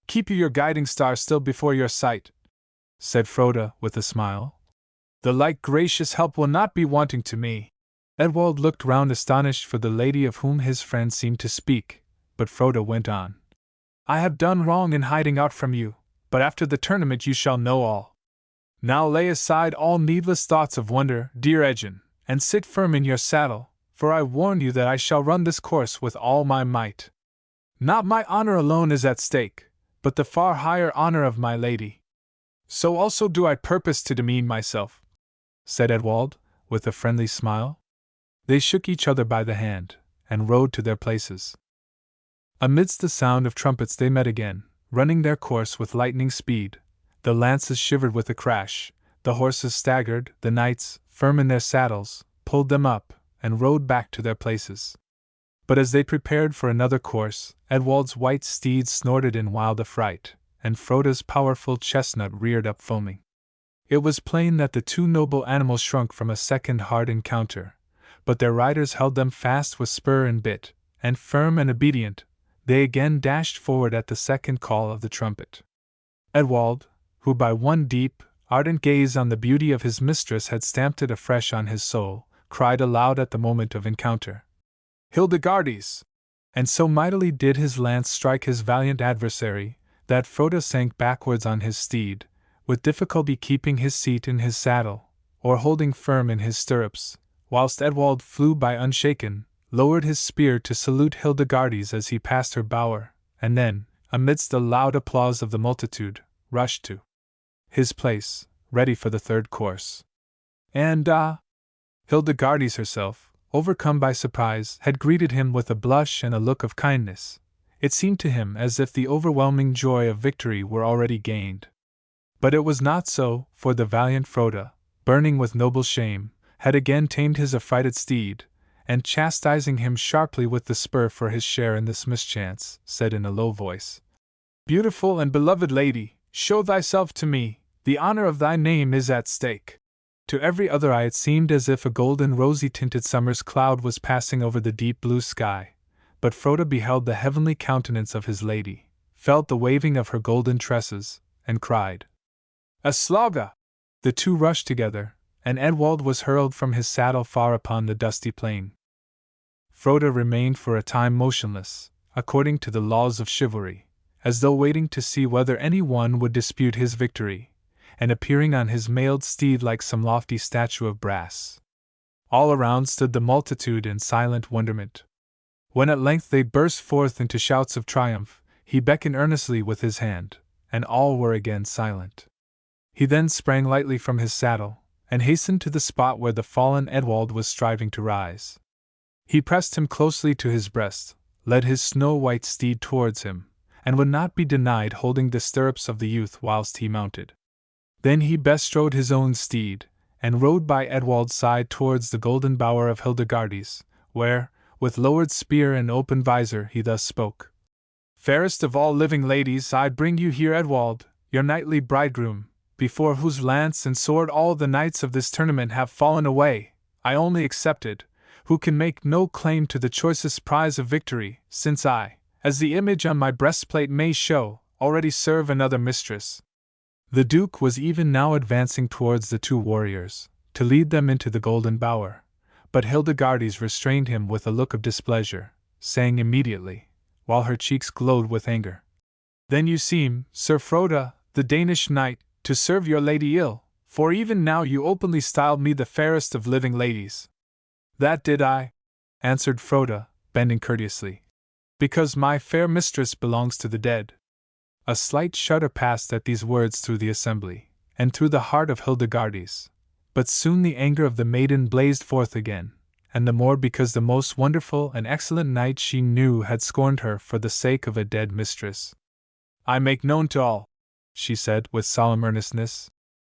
[SPEAKER 1] "Keep your guiding star still before your sight," said Froda with a smile. "The like gracious help will not be wanting to me." Edwald looked round astonished for the lady of whom his friend seemed to speak, but Froda went on. "I have done wrong in hiding out from you, but after the tournament you shall know all. Now lay aside all needless thoughts of wonder, dear Edgin, and sit firm in your saddle, for I warn you that I shall run this course with all my might. Not my honor alone is at stake, but the far higher honor of my lady. So also do I purpose to demean myself," said Edwald, with a friendly smile. They shook each other by the hand, and rode to their places. Amidst the sound of trumpets they met again, running their course with lightning speed. The lances shivered with a crash, the horses staggered, the knights, firm in their saddles, pulled them up, and rode back to their places. But as they prepared for another course, Edwald's white steed snorted in wild affright, and Froda's powerful chestnut reared up foaming. It was plain that the two noble animals shrunk from a second hard encounter, but their riders held them fast with spur and bit, and firm and obedient, they again dashed forward at the second call of the trumpet. Edwald, who by one deep, ardent gaze on the beauty of his mistress had stamped it afresh on his soul, cried aloud at the moment of encounter, "Hildegardes!" And so mightily did his lance strike his valiant adversary, that Froda sank backwards on his steed, with difficulty keeping his seat in his saddle, or holding firm in his stirrups, whilst Edwald flew by unshaken, lowered his spear to salute Hildegardes as he passed her bower, and then, amidst the loud applause of the multitude, rushed to his place, ready for the third course. And Hildegardes herself, overcome by surprise, had greeted him with a blush and a look of kindness. It seemed to him as if the overwhelming joy of victory were already gained. But it was not so, for the valiant Froda, burning with noble shame, had again tamed his affrighted steed, and chastising him sharply with the spur for his share in this mischance, said in a low voice, "Beautiful and beloved lady, show thyself to me, the honor of thy name is at stake." To every other eye it seemed as if a golden rosy-tinted summer's cloud was passing over the deep blue sky, but Froda beheld the heavenly countenance of his lady, felt the waving of her golden tresses, and cried, "Aslauga!" The two rushed together, and Edwald was hurled from his saddle far upon the dusty plain. Froda remained for a time motionless, according to the laws of chivalry, as though waiting to see whether any one would dispute his victory, and appearing on his mailed steed like some lofty statue of brass. All around stood the multitude in silent wonderment. When at length they burst forth into shouts of triumph, he beckoned earnestly with his hand, and all were again silent. He then sprang lightly from his saddle, and hastened to the spot where the fallen Edwald was striving to rise. He pressed him closely to his breast, led his snow-white steed towards him, and would not be denied holding the stirrups of the youth whilst he mounted. Then he bestrode his own steed, and rode by Edwald's side towards the golden bower of Hildegardes, where, with lowered spear and open visor, he thus spoke, "Fairest of all living ladies, I bring you here Edwald, your knightly bridegroom, before whose lance and sword all the knights of this tournament have fallen away, I only excepted, who can make no claim to the choicest prize of victory, since I, as the image on my breastplate may show, already serve another mistress." The Duke was even now advancing towards the two warriors, to lead them into the golden bower, but Hildegardes restrained him with a look of displeasure, saying immediately, while her cheeks glowed with anger, "Then you seem, Sir Froda, the Danish knight, to serve your lady ill, for even now you openly styled me the fairest of living ladies." "That did I," answered Froda, bending courteously, "because my fair mistress belongs to the dead." A slight shudder passed at these words through the assembly, and through the heart of Hildegardes, but soon the anger of the maiden blazed forth again, and the more because the most wonderful and excellent knight she knew had scorned her for the sake of a dead mistress. "I make known to all," she said with solemn earnestness,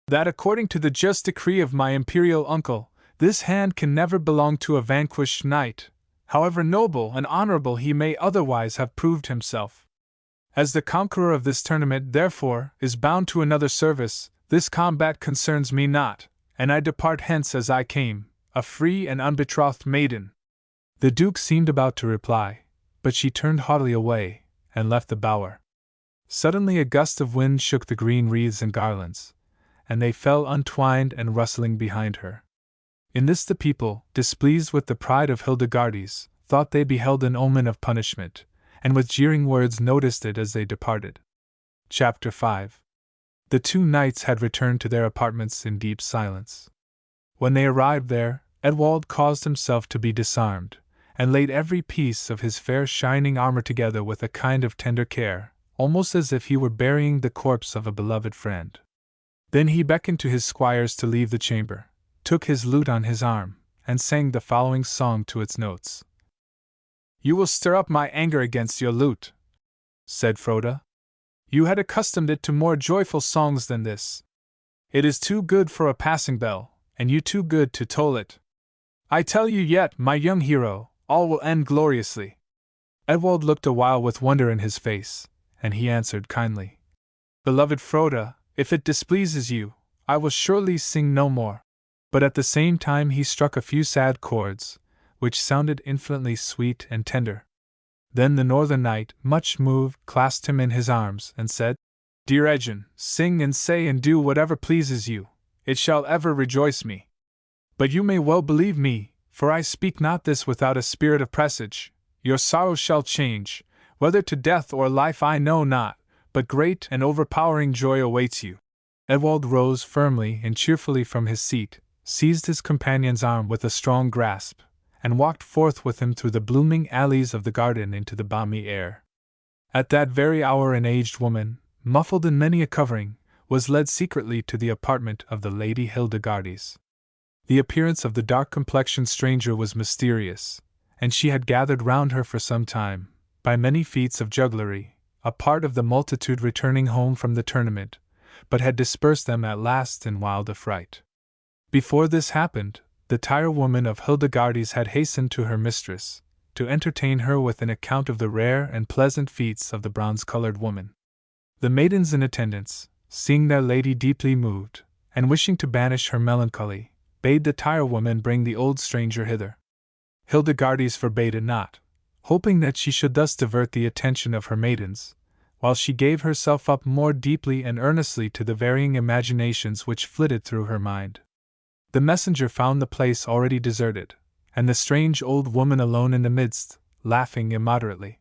[SPEAKER 1] "that according to the just decree of my imperial uncle, this hand can never belong to a vanquished knight, however noble and honorable he may otherwise have proved himself. As the conqueror of this tournament, therefore, is bound to another service, this combat concerns me not, and I depart hence as I came, a free and unbetrothed maiden." The Duke seemed about to reply, but she turned haughtily away, and left the bower. Suddenly a gust of wind shook the green wreaths and garlands, and they fell untwined and rustling behind her. In this the people, displeased with the pride of Hildegardes, thought they beheld an omen of punishment, and with jeering words noticed it as they departed. Chapter 5. The two knights had returned to their apartments in deep silence. When they arrived there, Edwald caused himself to be disarmed, and laid every piece of his fair shining armor together with a kind of tender care, almost as if he were burying the corpse of a beloved friend. Then he beckoned to his squires to leave the chamber, took his lute on his arm, and sang the following song to its notes. "You will stir up my anger against your lute," said Froda. "You had accustomed it to more joyful songs than this. It is too good for a passing bell, and you too good to toll it. I tell you yet, my young hero, all will end gloriously." Edwald looked a while with wonder in his face, and he answered kindly, "Beloved Froda, if it displeases you, I will surely sing no more." But at the same time he struck a few sad chords, which sounded infinitely sweet and tender. Then the Northern Knight, much moved, clasped him in his arms, and said, "Dear Edgin, sing and say and do whatever pleases you, it shall ever rejoice me. But you may well believe me, for I speak not this without a spirit of presage, your sorrow shall change, whether to death or life I know not, but great and overpowering joy awaits you." Edwald rose firmly and cheerfully from his seat, seized his companion's arm with a strong grasp, and walked forth with him through the blooming alleys of the garden into the balmy air. At that very hour an aged woman, muffled in many a covering, was led secretly to the apartment of the Lady Hildegardes. The appearance of the dark-complexioned stranger was mysterious, and she had gathered round her for some time, by many feats of jugglery, a part of the multitude returning home from the tournament, but had dispersed them at last in wild affright. Before this happened, the tirewoman of Hildegardes had hastened to her mistress, to entertain her with an account of the rare and pleasant feats of the bronze-colored woman. The maidens in attendance, seeing their lady deeply moved, and wishing to banish her melancholy, bade the tirewoman bring the old stranger hither. Hildegardes forbade it not, hoping that she should thus divert the attention of her maidens, while she gave herself up more deeply and earnestly to the varying imaginations which flitted through her mind. The messenger found the place already deserted, and the strange old woman alone in the midst, laughing immoderately.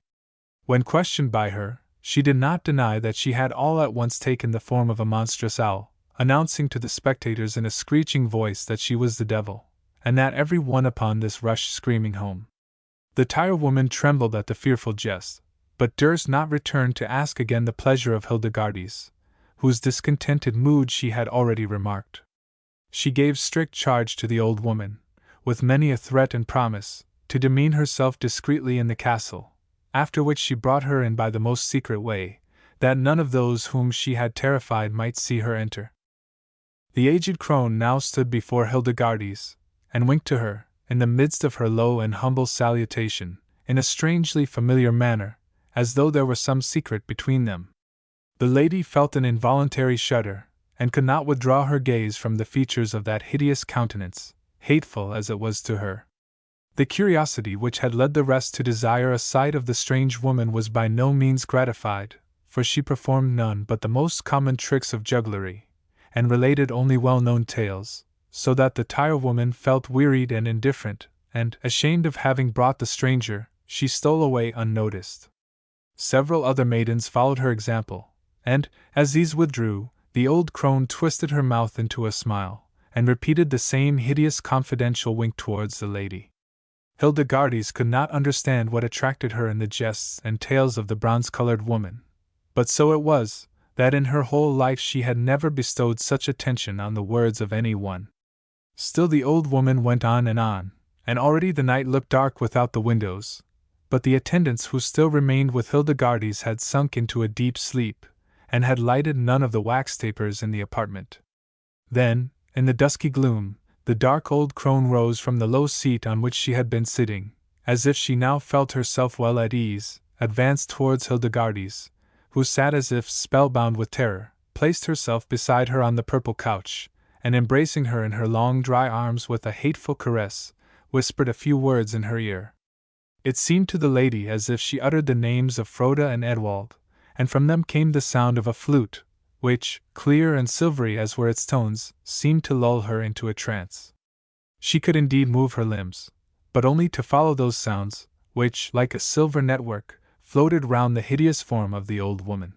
[SPEAKER 1] When questioned by her, she did not deny that she had all at once taken the form of a monstrous owl, announcing to the spectators in a screeching voice that she was the devil, and that every one upon this rushed screaming home. The tirewoman trembled at the fearful jest, but durst not return to ask again the pleasure of Hildegardes, whose discontented mood she had already remarked. She gave strict charge to the old woman, with many a threat and promise, to demean herself discreetly in the castle, after which she brought her in by the most secret way, that none of those whom she had terrified might see her enter. The aged crone now stood before Hildegardes, and winked to her, in the midst of her low and humble salutation, in a strangely familiar manner, as though there were some secret between them. The lady felt an involuntary shudder, and could not withdraw her gaze from the features of that hideous countenance, hateful as it was to her. The curiosity which had led the rest to desire a sight of the strange woman was by no means gratified, for she performed none but the most common tricks of jugglery, and related only well-known tales, so that the tirewoman felt wearied and indifferent, and, ashamed of having brought the stranger, she stole away unnoticed. Several other maidens followed her example, and, as these withdrew, the old crone twisted her mouth into a smile, and repeated the same hideous confidential wink towards the lady. Hildegardes could not understand what attracted her in the jests and tales of the bronze-colored woman, but so it was, that in her whole life she had never bestowed such attention on the words of any one. Still the old woman went on, and already the night looked dark without the windows, but the attendants who still remained with Hildegardes had sunk into a deep sleep, and had lighted none of the wax tapers in the apartment. Then, in the dusky gloom, the dark old crone rose from the low seat on which she had been sitting, as if she now felt herself well at ease, advanced towards Hildegardes, who sat as if spellbound with terror, placed herself beside her on the purple couch, and embracing her in her long dry arms with a hateful caress, whispered a few words in her ear. It seemed to the lady as if she uttered the names of Froda and Edwald, and from them came the sound of a flute, which, clear and silvery as were its tones, seemed to lull her into a trance. She could indeed move her limbs, but only to follow those sounds, which, like a silver network, floated round the hideous form of the old woman.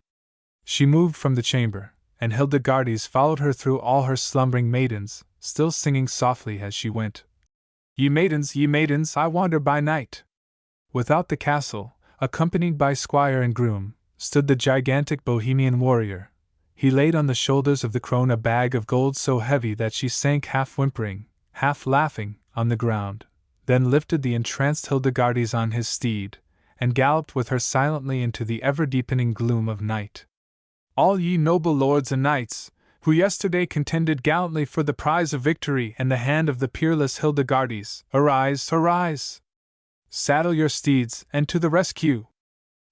[SPEAKER 1] She moved from the chamber, and Hildegardes followed her through all her slumbering maidens, still singing softly as she went. Ye maidens, I wander by night. Without the castle, accompanied by squire and groom, stood the gigantic Bohemian warrior. He laid on the shoulders of the crone a bag of gold so heavy that she sank half whimpering, half laughing, on the ground, then lifted the entranced Hildegardes on his steed, and galloped with her silently into the ever-deepening gloom of night. All ye noble lords and knights, who yesterday contended gallantly for the prize of victory and the hand of the peerless Hildegardes, arise, arise! Saddle your steeds, and to the rescue!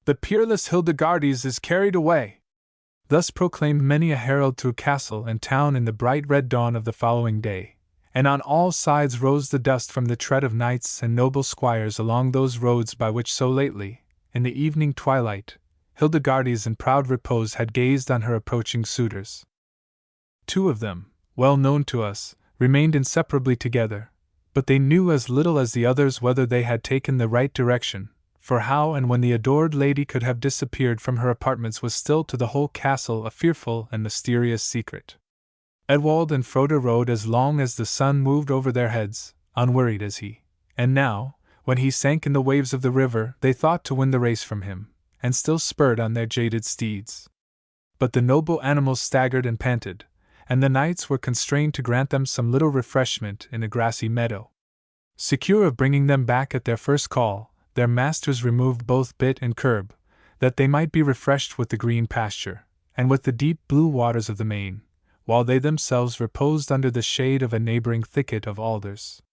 [SPEAKER 1] The peerless Hildegardes is carried away! Thus proclaimed many a herald through castle and town in the bright red dawn of the following day, and on all sides rose the dust from the tread of knights and noble squires along those roads by which so lately, in the evening twilight, Hildegardes in proud repose had gazed on her approaching suitors. Two of them, well known to us, remained inseparably together, but they knew as little as the others whether they had taken the right direction, for how and when the adored lady could have disappeared from her apartments was still to the whole castle a fearful and mysterious secret. Edwald and Froda rode as long as the sun moved over their heads, unworried as he, and now, when he sank in the waves of the river, they thought to win the race from him, and still spurred on their jaded steeds. But the noble animals staggered and panted, and the knights were constrained to grant them some little refreshment in a grassy meadow. Secure of bringing them back at their first call, their masters removed both bit and curb, that they might be refreshed with the green pasture, and with the deep blue waters of the main, while they themselves reposed under the shade of a neighboring thicket of alders.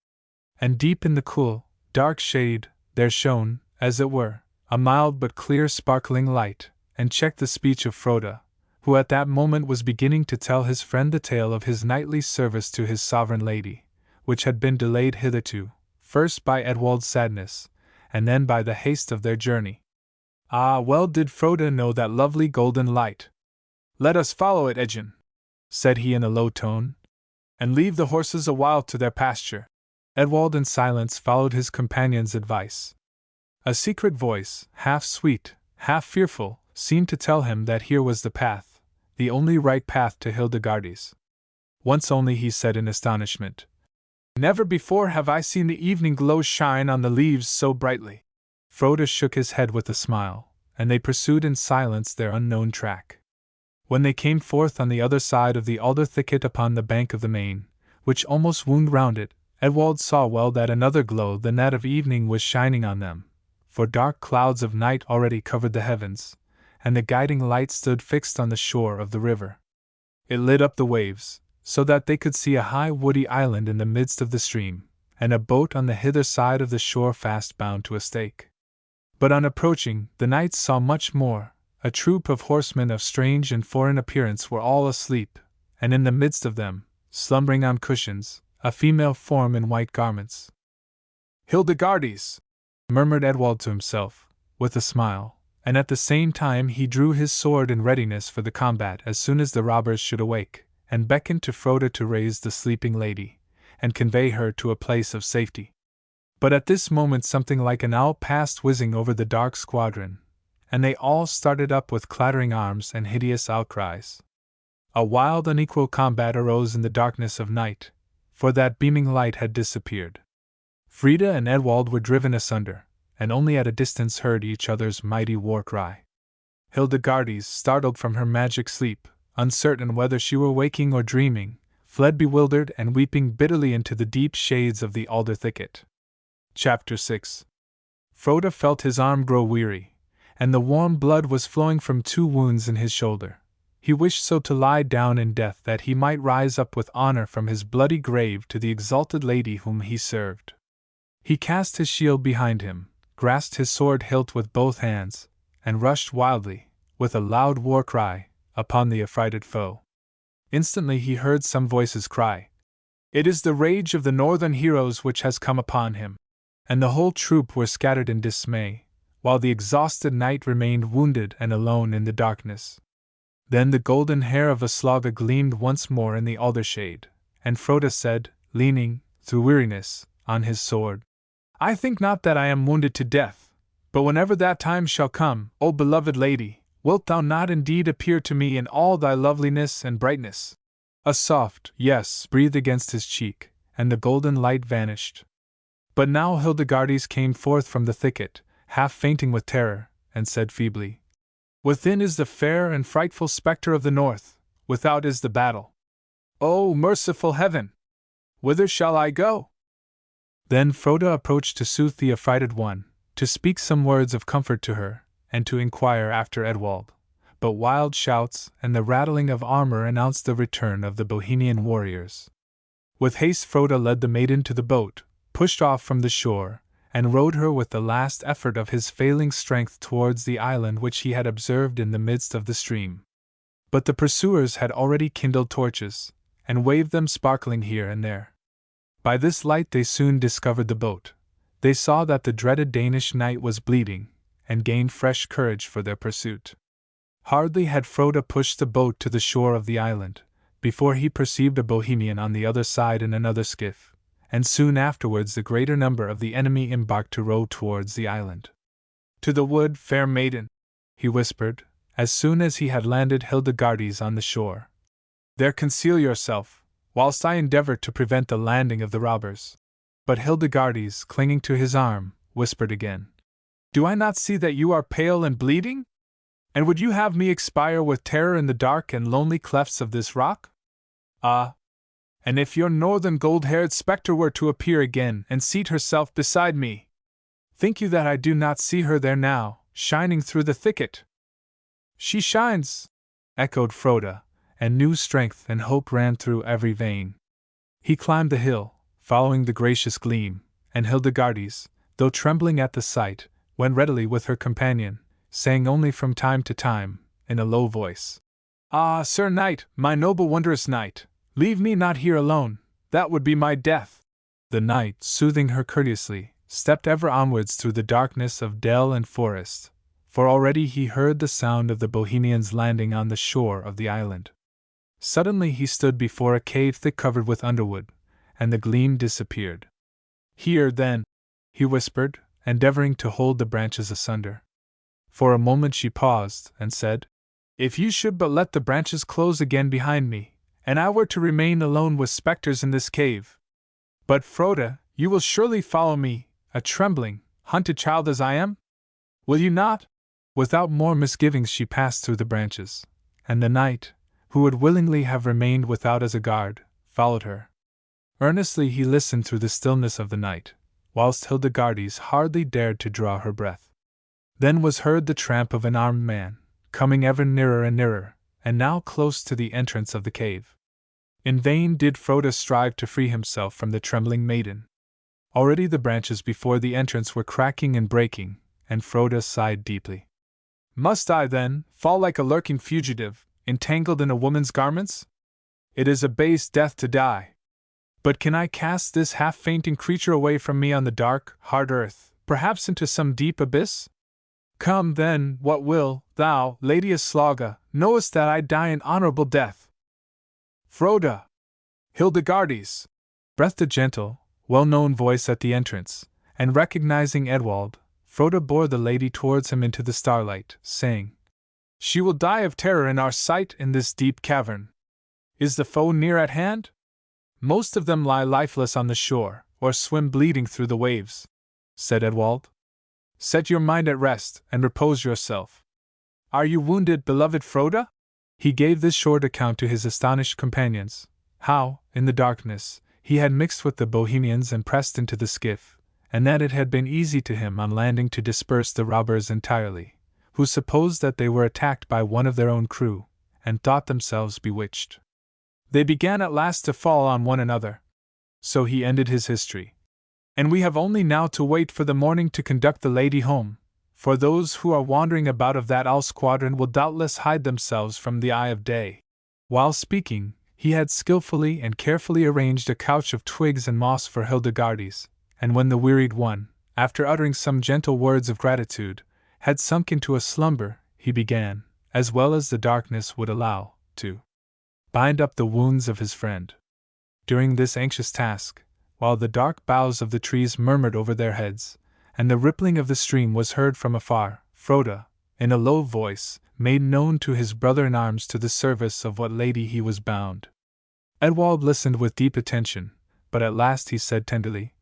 [SPEAKER 1] And deep in the cool, dark shade, there shone, as it were, a mild but clear sparkling light, and checked the speech of Froda, who at that moment was beginning to tell his friend the tale of his nightly service to his sovereign lady, which had been delayed hitherto, first by Edwald's sadness, and then by the haste of their journey. Ah, well did Froda know that lovely golden light. Let us follow it, Edgen, said he in a low tone, and leave the horses a while to their pasture. Edwald in silence followed his companion's advice. A secret voice, half sweet, half fearful, seemed to tell him that here was the path, the only right path to Hildegardes. Once only he said in astonishment, Never before have I seen the evening glow shine on the leaves so brightly. Froda shook his head with a smile, and they pursued in silence their unknown track. When they came forth on the other side of the alder thicket upon the bank of the Main, which almost wound round it, Edwald saw well that another glow than that of evening was shining on them, for dark clouds of night already covered the heavens, and the guiding light stood fixed on the shore of the river. It lit up the waves, so that they could see a high woody island in the midst of the stream, and a boat on the hither side of the shore fast bound to a stake. But on approaching, the knights saw much more. A troop of horsemen of strange and foreign appearance were all asleep, and in the midst of them, slumbering on cushions, a female form in white garments. Hildegardes! Murmured Edwald to himself, with a smile, and at the same time he drew his sword in readiness for the combat as soon as the robbers should awake, and beckoned to Froda to raise the sleeping lady, and convey her to a place of safety. But at this moment something like an owl passed whizzing over the dark squadron, and they all started up with clattering arms and hideous outcries. A wild, unequal combat arose in the darkness of night, for that beaming light had disappeared. Frida and Edwald were driven asunder, and only at a distance heard each other's mighty war-cry. Hildegardes, startled from her magic sleep, uncertain whether she were waking or dreaming, fled bewildered and weeping bitterly into the deep shades of the alder thicket. Chapter 6. Froda felt his arm grow weary, and the warm blood was flowing from 2 wounds in his shoulder. He wished so to lie down in death that he might rise up with honor from his bloody grave to the exalted lady whom he served. He cast his shield behind him, grasped his sword hilt with both hands, and rushed wildly, with a loud war-cry, upon the affrighted foe. Instantly he heard some voices cry, "It is the rage of the northern heroes which has come upon him." and the whole troop were scattered in dismay, while the exhausted knight remained wounded and alone in the darkness. Then the golden hair of Aslauga gleamed once more in the alder shade, and Frode said, leaning, through weariness, on his sword, I think not that I am wounded to death, but whenever that time shall come, O beloved lady, wilt thou not indeed appear to me in all thy loveliness and brightness? A soft yes breathed against his cheek, and the golden light vanished. But now Hildegardes came forth from the thicket, half fainting with terror, and said feebly, Within is the fair and frightful spectre of the north, without is the battle. O merciful heaven! Whither shall I go? Then Frode approached to soothe the affrighted one, to speak some words of comfort to her, and to inquire after Edwald. But wild shouts and the rattling of armor announced the return of the Bohemian warriors. With haste Frode led the maiden to the boat, pushed off from the shore, and rowed her with the last effort of his failing strength towards the island which he had observed in the midst of the stream. But the pursuers had already kindled torches, and waved them sparkling here and there. By this light they soon discovered the boat. They saw that the dreaded Danish knight was bleeding, and gained fresh courage for their pursuit. Hardly had Frode pushed the boat to the shore of the island, before he perceived a Bohemian on the other side in another skiff, and soon afterwards the greater number of the enemy embarked to row towards the island. To the wood, fair maiden, he whispered, as soon as he had landed Hildegardes on the shore. There conceal yourself, whilst I endeavor to prevent the landing of the robbers. But Hildegardes, clinging to his arm, whispered again, Do I not see that you are pale and bleeding? And would you have me expire with terror in the dark and lonely clefts of this rock? Ah! And if your northern gold-haired spectre were to appear again and seat herself beside me, think you that I do not see her there now, shining through the thicket? She shines, echoed Frode, and new strength and hope ran through every vein. He climbed the hill, following the gracious gleam, and Hildegardes, though trembling at the sight, went readily with her companion, saying only from time to time, in a low voice, Ah, Sir Knight, my noble wondrous knight, leave me not here alone, that would be my death. The knight, soothing her courteously, stepped ever onwards through the darkness of dell and forest, for already he heard the sound of the Bohemians landing on the shore of the island. Suddenly he stood before a cave thick covered with underwood, and the gleam disappeared. Here, then, he whispered, endeavoring to hold the branches asunder. For a moment she paused, and said, If you should but let the branches close again behind me, and I were to remain alone with spectres in this cave. But, Frode, you will surely follow me, a trembling, hunted child as I am? Will you not? Without more misgivings she passed through the branches, and the knight, who would willingly have remained without as a guard, followed her. Earnestly he listened through the stillness of the night, whilst Hildegardes hardly dared to draw her breath. Then was heard the tramp of an armed man, coming ever nearer and nearer, and now close to the entrance of the cave. In vain did Frode strive to free himself from the trembling maiden. Already the branches before the entrance were cracking and breaking, and Frode sighed deeply. Must I, then, fall like a lurking fugitive, entangled in a woman's garments? It is a base death to die. But can I cast this half-fainting creature away from me on the dark, hard earth, perhaps into some deep abyss? Come, then, what will, thou, Lady Aslauga, knowest that I die an honorable death. Frode! Hildegardes! Breathed a gentle, well-known voice at the entrance, and recognizing Edwald, Frode bore the lady towards him into the starlight, saying, She will die of terror in our sight in this deep cavern. Is the foe near at hand? Most of them lie lifeless on the shore, or swim bleeding through the waves, said Edwald. Set your mind at rest, and repose yourself. Are you wounded, beloved Frode? He gave this short account to his astonished companions, how, in the darkness, he had mixed with the Bohemians and pressed into the skiff, and that it had been easy to him on landing to disperse the robbers entirely, who supposed that they were attacked by one of their own crew, and thought themselves bewitched. They began at last to fall on one another. So he ended his history. And we have only now to wait for the morning to conduct the lady home, for those who are wandering about of that owl squadron will doubtless hide themselves from the eye of day. While speaking, he had skillfully and carefully arranged a couch of twigs and moss for Hildegardes, and when the wearied one, after uttering some gentle words of gratitude, had sunk into a slumber, he began, as well as the darkness would allow, to bind up the wounds of his friend. During this anxious task, while the dark boughs of the trees murmured over their heads, and the rippling of the stream was heard from afar, Frode, in a low voice, made known to his brother-in-arms to the service of what lady he was bound. Edwald listened with deep attention, but at last he said tenderly,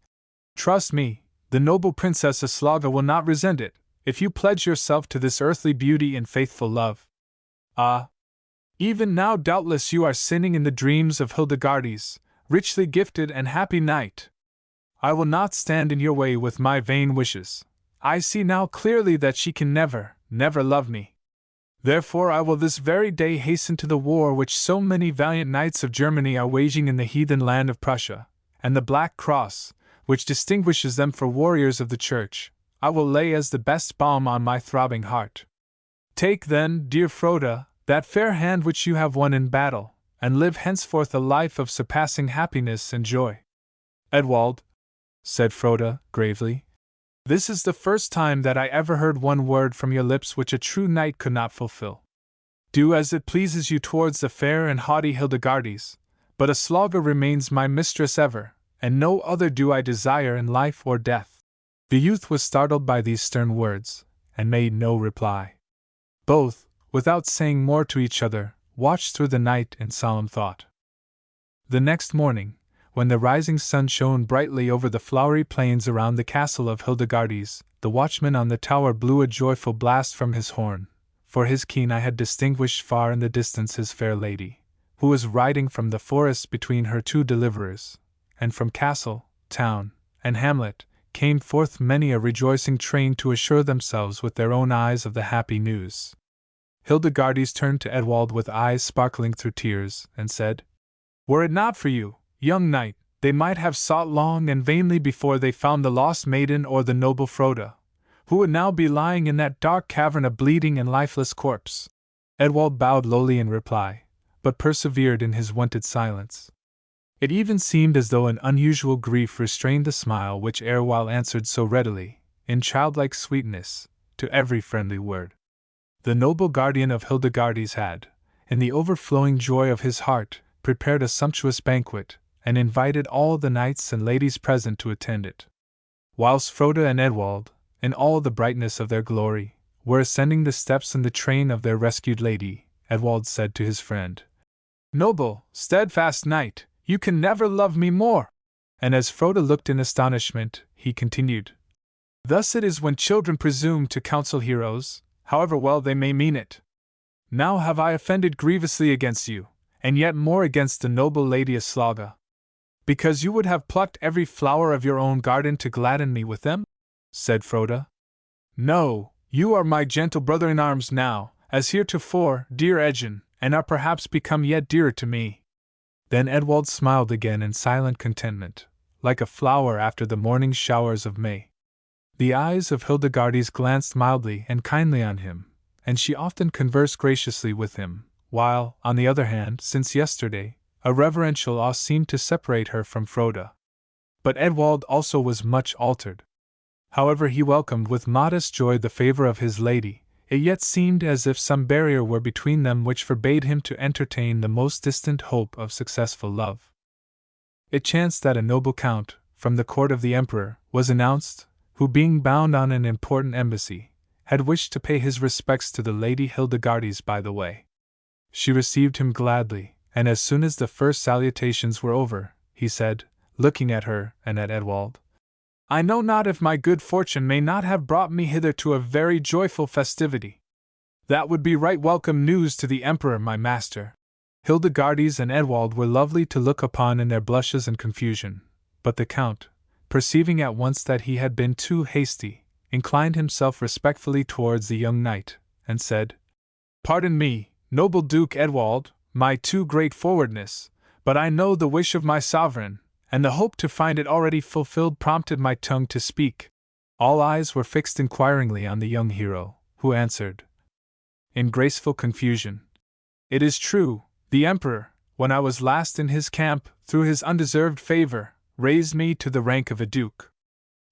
[SPEAKER 1] "Trust me, the noble Princess Aslauga will not resent it, if you pledge yourself to this earthly beauty in faithful love. Ah! Even now doubtless you are sinning in the dreams of Hildegardes, richly gifted and happy knight. I will not stand in your way with my vain wishes. I see now clearly that she can never, never love me. Therefore I will this very day hasten to the war which so many valiant knights of Germany are waging in the heathen land of Prussia, and the black cross, which distinguishes them for warriors of the Church, I will lay as the best balm on my throbbing heart. Take then, dear Frode, that fair hand which you have won in battle, and live henceforth a life of surpassing happiness and joy." "Edwald," said Frode, gravely, "this is the first time that I ever heard one word from your lips which a true knight could not fulfill. Do as it pleases you towards the fair and haughty Hildegardes, but Aslauga remains my mistress ever, and no other do I desire in life or death." The youth was startled by these stern words, and made no reply. Both, without saying more to each other, watched through the night in solemn thought. The next morning, when the rising sun shone brightly over the flowery plains around the castle of Hildegardes, the watchman on the tower blew a joyful blast from his horn, for his keen eye had distinguished far in the distance his fair lady, who was riding from the forest between her two deliverers, and from castle, town, and hamlet, came forth many a rejoicing train to assure themselves with their own eyes of the happy news. Hildegardes turned to Edwald with eyes sparkling through tears, and said, "Were it not for you, young knight, they might have sought long and vainly before they found the lost maiden or the noble Frode, who would now be lying in that dark cavern a bleeding and lifeless corpse." Edwald bowed lowly in reply, but persevered in his wonted silence. It even seemed as though an unusual grief restrained the smile which erewhile answered so readily, in childlike sweetness, to every friendly word. The noble guardian of Hildegardes had, in the overflowing joy of his heart, prepared a sumptuous banquet, and invited all the knights and ladies present to attend it. Whilst Frode and Edwald, in all the brightness of their glory, were ascending the steps in the train of their rescued lady, Edwald said to his friend, "Noble, steadfast knight, you can never love me more." And as Frode looked in astonishment, he continued, "Thus it is when children presume to counsel heroes, however well they may mean it. Now have I offended grievously against you, and yet more against the noble lady Aslauga. Because you would have plucked every flower of your own garden to gladden me with them?" said Frode. "No, you are my gentle brother-in-arms now, as heretofore, dear Edgin, and are perhaps become yet dearer to me." Then Edwald smiled again in silent contentment, like a flower after the morning showers of May. The eyes of Hildegardes glanced mildly and kindly on him, and she often conversed graciously with him, while, on the other hand, since yesterday, a reverential awe seemed to separate her from Frode. But Edwald also was much altered. However he welcomed with modest joy the favor of his lady, it yet seemed as if some barrier were between them which forbade him to entertain the most distant hope of successful love. It chanced that a noble count, from the court of the emperor, was announced, who being bound on an important embassy, had wished to pay his respects to the lady Hildegardes by the way. She received him gladly, and as soon as the first salutations were over, he said, looking at her and at Edwald, "I know not if my good fortune may not have brought me hither to a very joyful festivity. That would be right welcome news to the emperor my master." Hildegardes and Edwald were lovely to look upon in their blushes and confusion, but the count, perceiving at once that he had been too hasty, inclined himself respectfully towards the young knight, and said, "Pardon me, noble Duke Edwald, my too great forwardness, but I know the wish of my sovereign, and the hope to find it already fulfilled prompted my tongue to speak." All eyes were fixed inquiringly on the young hero, who answered, in graceful confusion, "It is true, the emperor, when I was last in his camp, through his undeserved favor, raised me to the rank of a duke.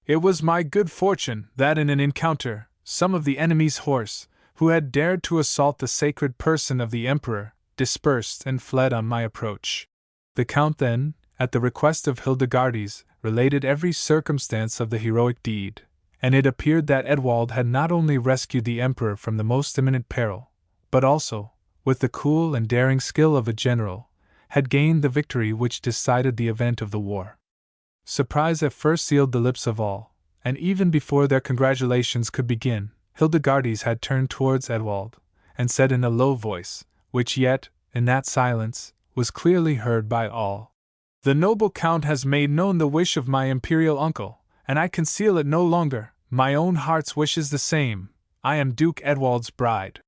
[SPEAKER 1] It was my good fortune that in an encounter, some of the enemy's horse, who had dared to assault the sacred person of the Emperor, dispersed and fled on my approach. The Count then, at the request of Hildegardes, related every circumstance of the heroic deed, and it appeared that Edwald had not only rescued the Emperor from the most imminent peril, but also, with the cool and daring skill of a general, had gained the victory which decided the event of the war. Surprise at first sealed the lips of all, and even before their congratulations could begin, Hildegardes had turned towards Edwald, and said in a low voice, which yet, in that silence, was clearly heard by all: "The noble Count has made known the wish of my imperial uncle, and I conceal it no longer. My own heart's wish is the same. I am Duke Edwald's bride."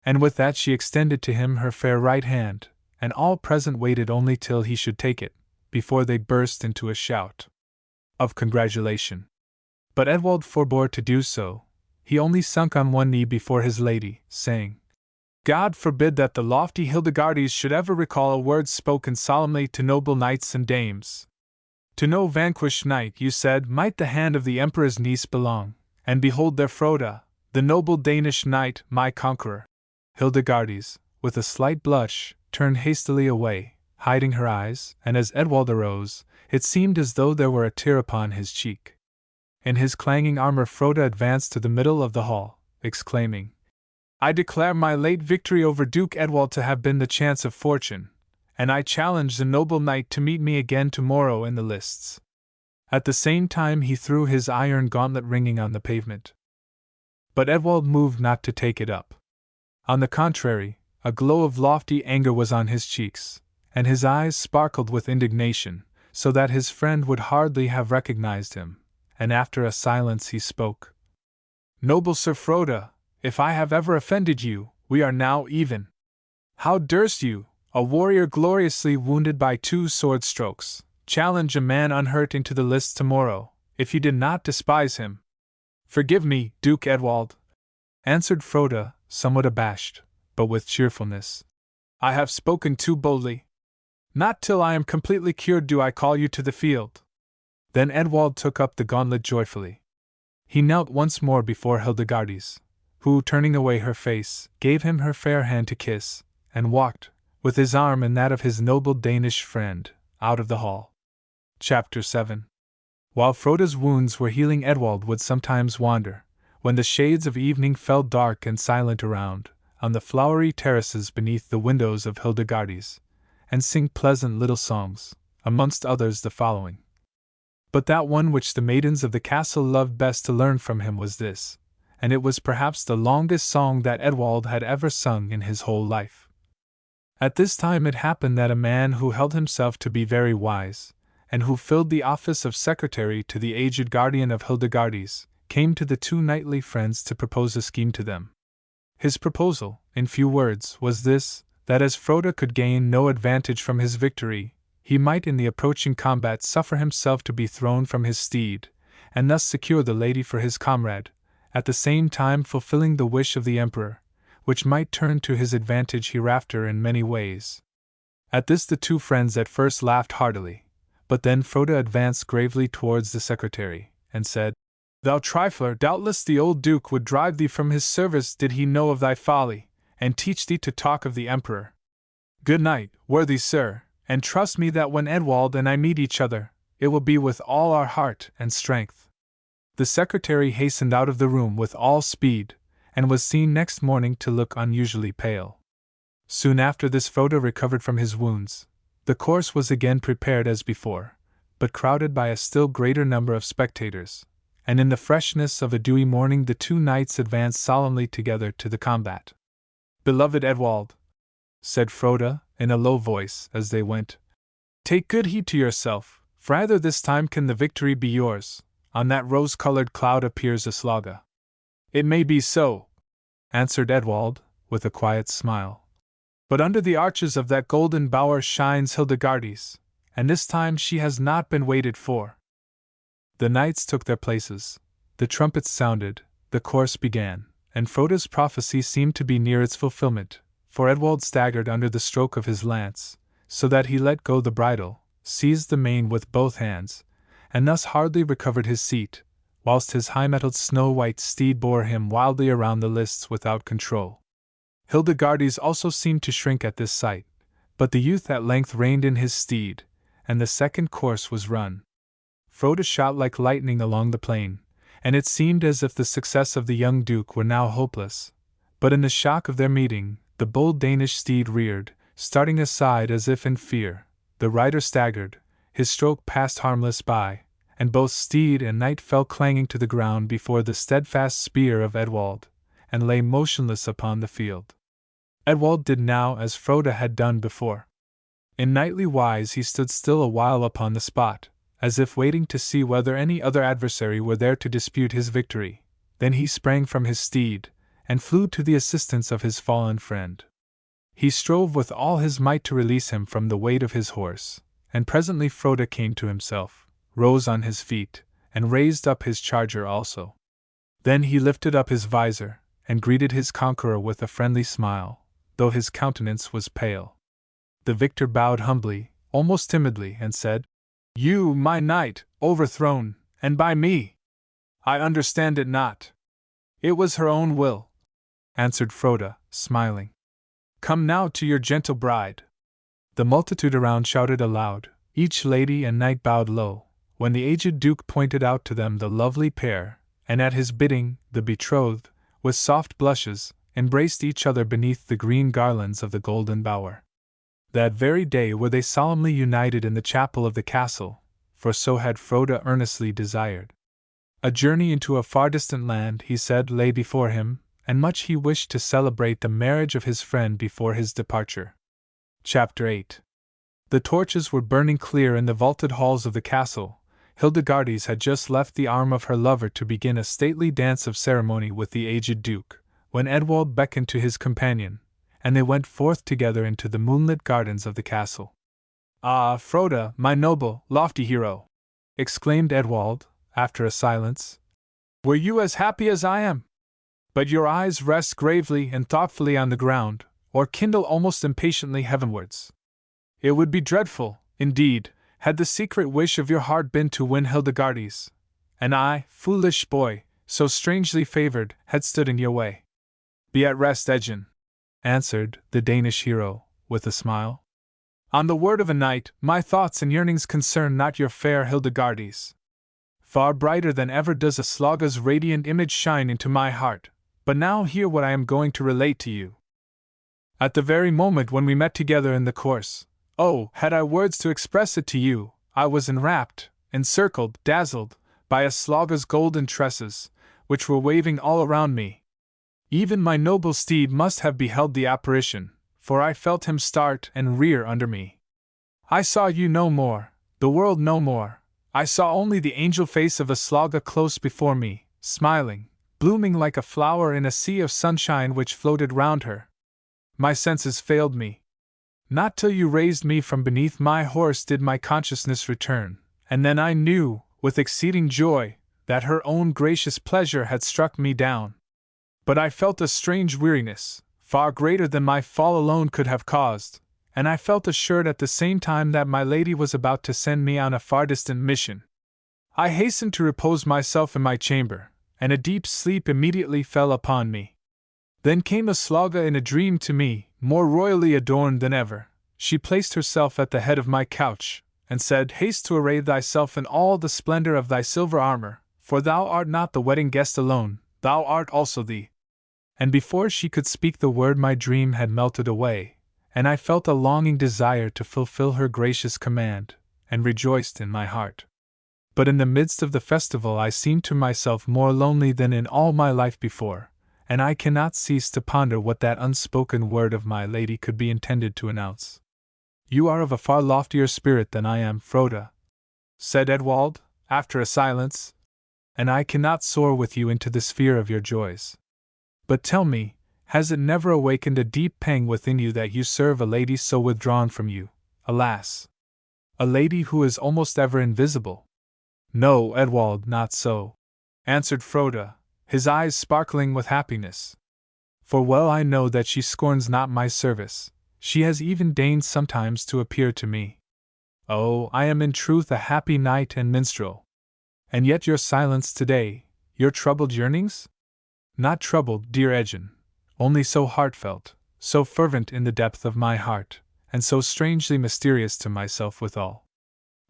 [SPEAKER 1] And with that she extended to him her fair right hand, and all present waited only till he should take it, before they burst into a shout of congratulation. But Edwald forbore to do so. He only sunk on one knee before his lady, saying, "God forbid that the lofty Hildegardes should ever recall a word spoken solemnly to noble knights and dames. To no vanquished knight, you said, might the hand of the Emperor's niece belong, and behold there Froda, the noble Danish knight, my conqueror." Hildegardes, with a slight blush, turned hastily away, hiding her eyes, and as Edwald arose, it seemed as though there were a tear upon his cheek. In his clanging armor Froda advanced to the middle of the hall, exclaiming, "I declare my late victory over Duke Edwald to have been the chance of fortune, and I challenge the noble knight to meet me again tomorrow in the lists." At the same time he threw his iron gauntlet ringing on the pavement. But Edwald moved not to take it up. On the contrary, a glow of lofty anger was on his cheeks, and his eyes sparkled with indignation, so that his friend would hardly have recognized him, and after a silence he spoke. "Noble Sir Froda, if I have ever offended you, we are now even. How durst you, a warrior gloriously wounded by 2 sword strokes, challenge a man unhurt into the lists tomorrow, if you did not despise him?" "Forgive me, Duke Edwald," answered Froda, somewhat abashed, but with cheerfulness. "I have spoken too boldly. Not till I am completely cured do I call you to the field." Then Edwald took up the gauntlet joyfully. He knelt once more before Hildegardes, who, turning away her face, gave him her fair hand to kiss, and walked, with his arm in that of his noble Danish friend, out of the hall. Chapter 7. While Froda's wounds were healing, Edwald would sometimes wander, when the shades of evening fell dark and silent around, on the flowery terraces beneath the windows of Hildegardes, and sing pleasant little songs, amongst others the following. But that one which the maidens of the castle loved best to learn from him was this, and it was perhaps the longest song that Edwald had ever sung in his whole life. At this time it happened that a man who held himself to be very wise, and who filled the office of secretary to the aged guardian of Hildegardes, came to the 2 knightly friends to propose a scheme to them. His proposal, in few words, was this, that as Froda could gain no advantage from his victory, he might in the approaching combat suffer himself to be thrown from his steed, and thus secure the lady for his comrade, at the same time fulfilling the wish of the Emperor, which might turn to his advantage hereafter in many ways. At this the 2 friends at first laughed heartily, but then Froda advanced gravely towards the secretary, and said, "Thou trifler, doubtless the old Duke would drive thee from his service did he know of thy folly, and teach thee to talk of the Emperor. Good night, worthy sir, and trust me that when Edwald and I meet each other, it will be with all our heart and strength." The secretary hastened out of the room with all speed, and was seen next morning to look unusually pale. Soon after this Froda recovered from his wounds. The course was again prepared as before, but crowded by a still greater number of spectators, and in the freshness of a dewy morning the 2 knights advanced solemnly together to the combat. "Beloved Edwald," said Froda, in a low voice, as they went, "take good heed to yourself, for either this time can the victory be yours. On that rose-colored cloud appears Aslauga." "It may be so," answered Edwald, with a quiet smile. "But under the arches of that golden bower shines Hildegardes, and this time she has not been waited for." The knights took their places, the trumpets sounded, the course began, and Froda's prophecy seemed to be near its fulfillment, for Edwald staggered under the stroke of his lance, so that he let go the bridle, seized the mane with both hands, and thus hardly recovered his seat, whilst his high-mettled snow-white steed bore him wildly around the lists without control. Hildegardes also seemed to shrink at this sight, but the youth at length reined in his steed, and the second course was run. Frode shot like lightning along the plain, and it seemed as if the success of the young duke were now hopeless. But in the shock of their meeting, the bold Danish steed reared, starting aside as if in fear. The rider staggered, his stroke passed harmless by, and both steed and knight fell clanging to the ground before the steadfast spear of Edwald, and lay motionless upon the field. Edwald did now as Frode had done before. In knightly wise he stood still a while upon the spot, as if waiting to see whether any other adversary were there to dispute his victory. Then he sprang from his steed, and flew to the assistance of his fallen friend. He strove with all his might to release him from the weight of his horse, and presently Frode came to himself, rose on his feet, and raised up his charger also. Then he lifted up his visor, and greeted his conqueror with a friendly smile, though his countenance was pale. The victor bowed humbly, almost timidly, and said, "You, my knight, overthrown, and by me! I understand it not." "It was her own will," answered Frode, smiling. "Come now to your gentle bride." The multitude around shouted aloud, each lady and knight bowed low, when the aged duke pointed out to them the lovely pair, and at his bidding, the betrothed, with soft blushes, embraced each other beneath the green garlands of the golden bower. That very day were they solemnly united in the chapel of the castle, for so had Frode earnestly desired. A journey into a far distant land, he said, lay before him, and much he wished to celebrate the marriage of his friend before his departure. Chapter 8. The torches were burning clear in the vaulted halls of the castle. Hildegardes had just left the arm of her lover to begin a stately dance of ceremony with the aged duke, when Edwald beckoned to his companion, and they went forth together into the moonlit gardens of the castle. "Ah, Frode, my noble, lofty hero!" exclaimed Edwald, after a silence. "Were you as happy as I am? But your eyes rest gravely and thoughtfully on the ground, or kindle almost impatiently heavenwards. It would be dreadful, indeed, had the secret wish of your heart been to win Hildegardes, and I, foolish boy, so strangely favored, had stood in your way." "Be at rest, Edgen," answered the Danish hero, with a smile. "On the word of a knight, my thoughts and yearnings concern not your fair Hildegardes. Far brighter than ever does Aslauga's radiant image shine into my heart, but now hear what I am going to relate to you. At the very moment when we met together in the course, oh, had I words to express it to you, I was enwrapped, encircled, dazzled, by Aslauga's golden tresses, which were waving all around me. Even my noble steed must have beheld the apparition, for I felt him start and rear under me. I saw you no more, the world no more. I saw only the angel face of Aslauga close before me, smiling, blooming like a flower in a sea of sunshine which floated round her. My senses failed me. Not till you raised me from beneath my horse did my consciousness return, and then I knew, with exceeding joy, that her own gracious pleasure had struck me down. But I felt a strange weariness, far greater than my fall alone could have caused, and I felt assured at the same time that my lady was about to send me on a far distant mission. I hastened to repose myself in my chamber, and a deep sleep immediately fell upon me. Then came Aslauga in a dream to me, more royally adorned than ever. She placed herself at the head of my couch, and said, "Haste to array thyself in all the splendor of thy silver armor, for thou art not the wedding guest alone, thou art also the..." And before she could speak the word my dream had melted away, and I felt a longing desire to fulfill her gracious command, and rejoiced in my heart. But in the midst of the festival I seemed to myself more lonely than in all my life before, and I cannot cease to ponder what that unspoken word of my lady could be intended to announce. "You are of a far loftier spirit than I am, Frode," said Edwald, after a silence, "and I cannot soar with you into the sphere of your joys. But tell me, has it never awakened a deep pang within you that you serve a lady so withdrawn from you, alas! A lady who is almost ever invisible?" "No, Edwald, not so," answered Frode, his eyes sparkling with happiness. "For well I know that she scorns not my service, she has even deigned sometimes to appear to me. Oh, I am in truth a happy knight and minstrel." And yet your silence today, your troubled yearnings? Not troubled, dear Edgin, only so heartfelt, so fervent in the depth of my heart, and so strangely mysterious to myself withal.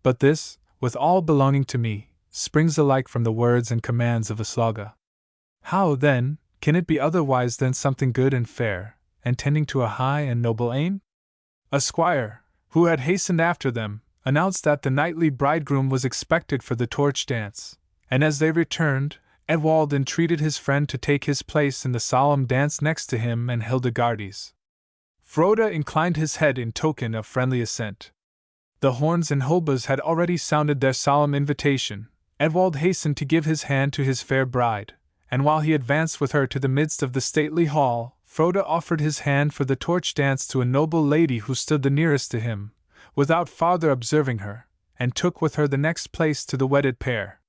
[SPEAKER 1] But this, with all belonging to me, springs alike from the words and commands of Aslauga. How, then, can it be otherwise than something good and fair, and tending to a high and noble aim? A squire, who had hastened after them, announced that the knightly bridegroom was expected for the torch dance, and as they returned, Edwald entreated his friend to take his place in the solemn dance next to him and Hildegarde's. Froda inclined his head in token of friendly assent. The horns and haubas had already sounded their solemn invitation. Edwald hastened to give his hand to his fair bride, and while he advanced with her to the midst of the stately hall, Froda offered his hand for the torch dance to a noble lady who stood the nearest to him, without farther observing her, and took with her the next place to the wedded pair.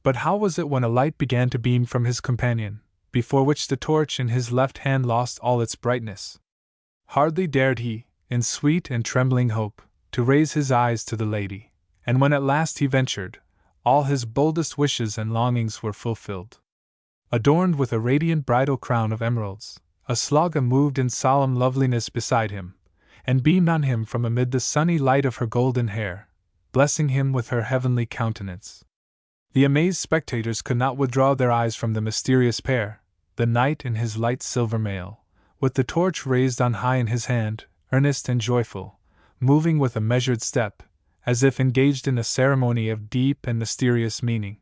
[SPEAKER 1] But how was it when a light began to beam from his companion, before which the torch in his left hand lost all its brightness? Hardly dared he, in sweet and trembling hope, to raise his eyes to the lady, and when at last he ventured, all his boldest wishes and longings were fulfilled. Adorned with a radiant bridal crown of emeralds, Aslauga moved in solemn loveliness beside him, and beamed on him from amid the sunny light of her golden hair, blessing him with her heavenly countenance. The amazed spectators could not withdraw their eyes from the mysterious pair, the knight in his light silver mail, with the torch raised on high in his hand, earnest and joyful, moving with a measured step, as if engaged in a ceremony of deep and mysterious meaning.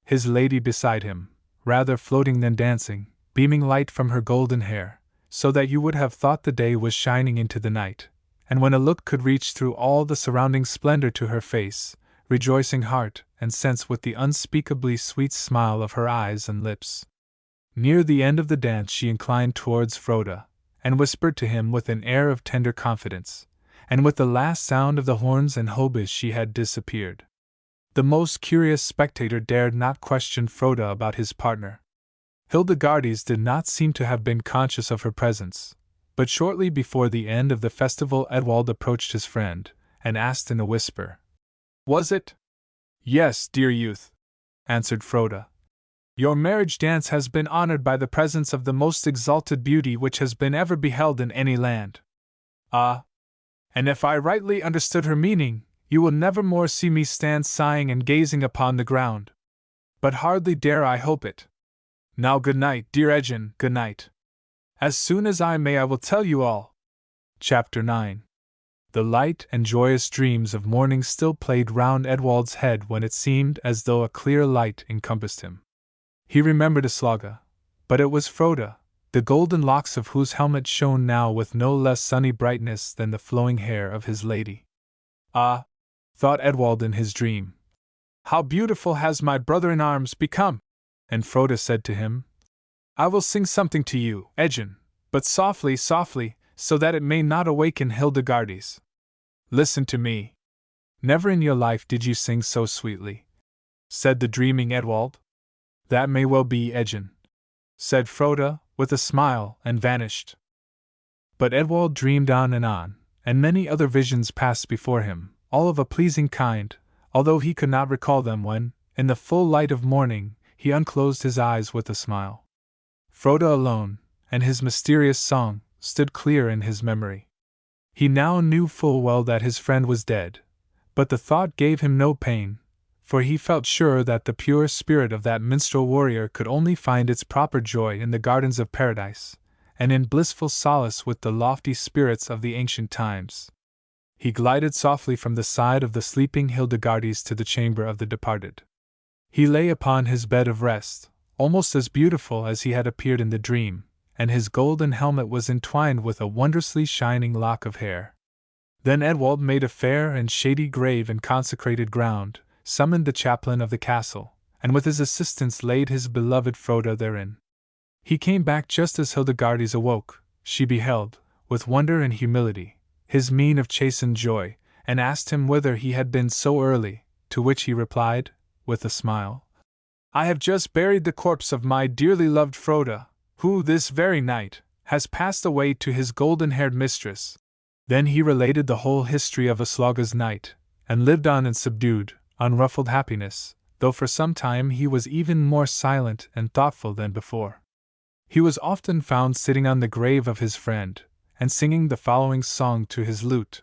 [SPEAKER 1] His lady beside him, rather floating than dancing, beaming light from her golden hair, so that you would have thought the day was shining into the night, and when a look could reach through all the surrounding splendor to her face, rejoicing heart and sense with the unspeakably sweet smile of her eyes and lips. Near the end of the dance she inclined towards Froda, and whispered to him with an air of tender confidence, and with the last sound of the horns and haubas she had disappeared. The most curious spectator dared not question Froda about his partner. Hildegardes did not seem to have been conscious of her presence, but shortly before the end of the festival Edwald approached his friend, and asked in a whisper, "Was it?" "Yes, dear youth," answered Froda. "Your marriage dance has been honored by the presence of the most exalted beauty which has been ever beheld in any land. Ah! And if I rightly understood her meaning, you will never more see me stand sighing and gazing upon the ground. But hardly dare I hope it. Now good night, dear Edgin, good night. As soon as I may I will tell you all." Chapter 9. The light and joyous dreams of morning still played round Edwald's head when it seemed as though a clear light encompassed him. He remembered Aslauga, but it was Froda, the golden locks of whose helmet shone now with no less sunny brightness than the flowing hair of his lady. "Ah," thought Edwald in his dream, "how beautiful has my brother-in-arms become!" And Froda said to him, "I will sing something to you, Edgin, but softly, softly, so that it may not awaken Hildegardes. Listen to me." "Never in your life did you sing so sweetly," said the dreaming Edwald. "That may well be, Edgin," said Froda, with a smile, and vanished. But Edwald dreamed on, and many other visions passed before him, all of a pleasing kind, although he could not recall them when, in the full light of morning, he unclosed his eyes with a smile. Froda alone, and his mysterious song, stood clear in his memory. He now knew full well that his friend was dead, but the thought gave him no pain, for he felt sure that the pure spirit of that minstrel warrior could only find its proper joy in the gardens of paradise, and in blissful solace with the lofty spirits of the ancient times. He glided softly from the side of the sleeping Hildegardes to the chamber of the departed. He lay upon his bed of rest, almost as beautiful as he had appeared in the dream, and his golden helmet was entwined with a wondrously shining lock of hair. Then Edwald made a fair and shady grave in consecrated ground, summoned the chaplain of the castle, and with his assistance laid his beloved Froda therein. He came back just as Hildegardes awoke. She beheld, with wonder and humility, his mien of chastened joy, and asked him whither he had been so early, to which he replied, with a smile, "I have just buried the corpse of my dearly loved Froda, who, this very night, has passed away to his golden-haired mistress." Then he related the whole history of Aslauga's night, and lived on in subdued, unruffled happiness, though for some time he was even more silent and thoughtful than before. He was often found sitting on the grave of his friend, and singing the following song to his lute.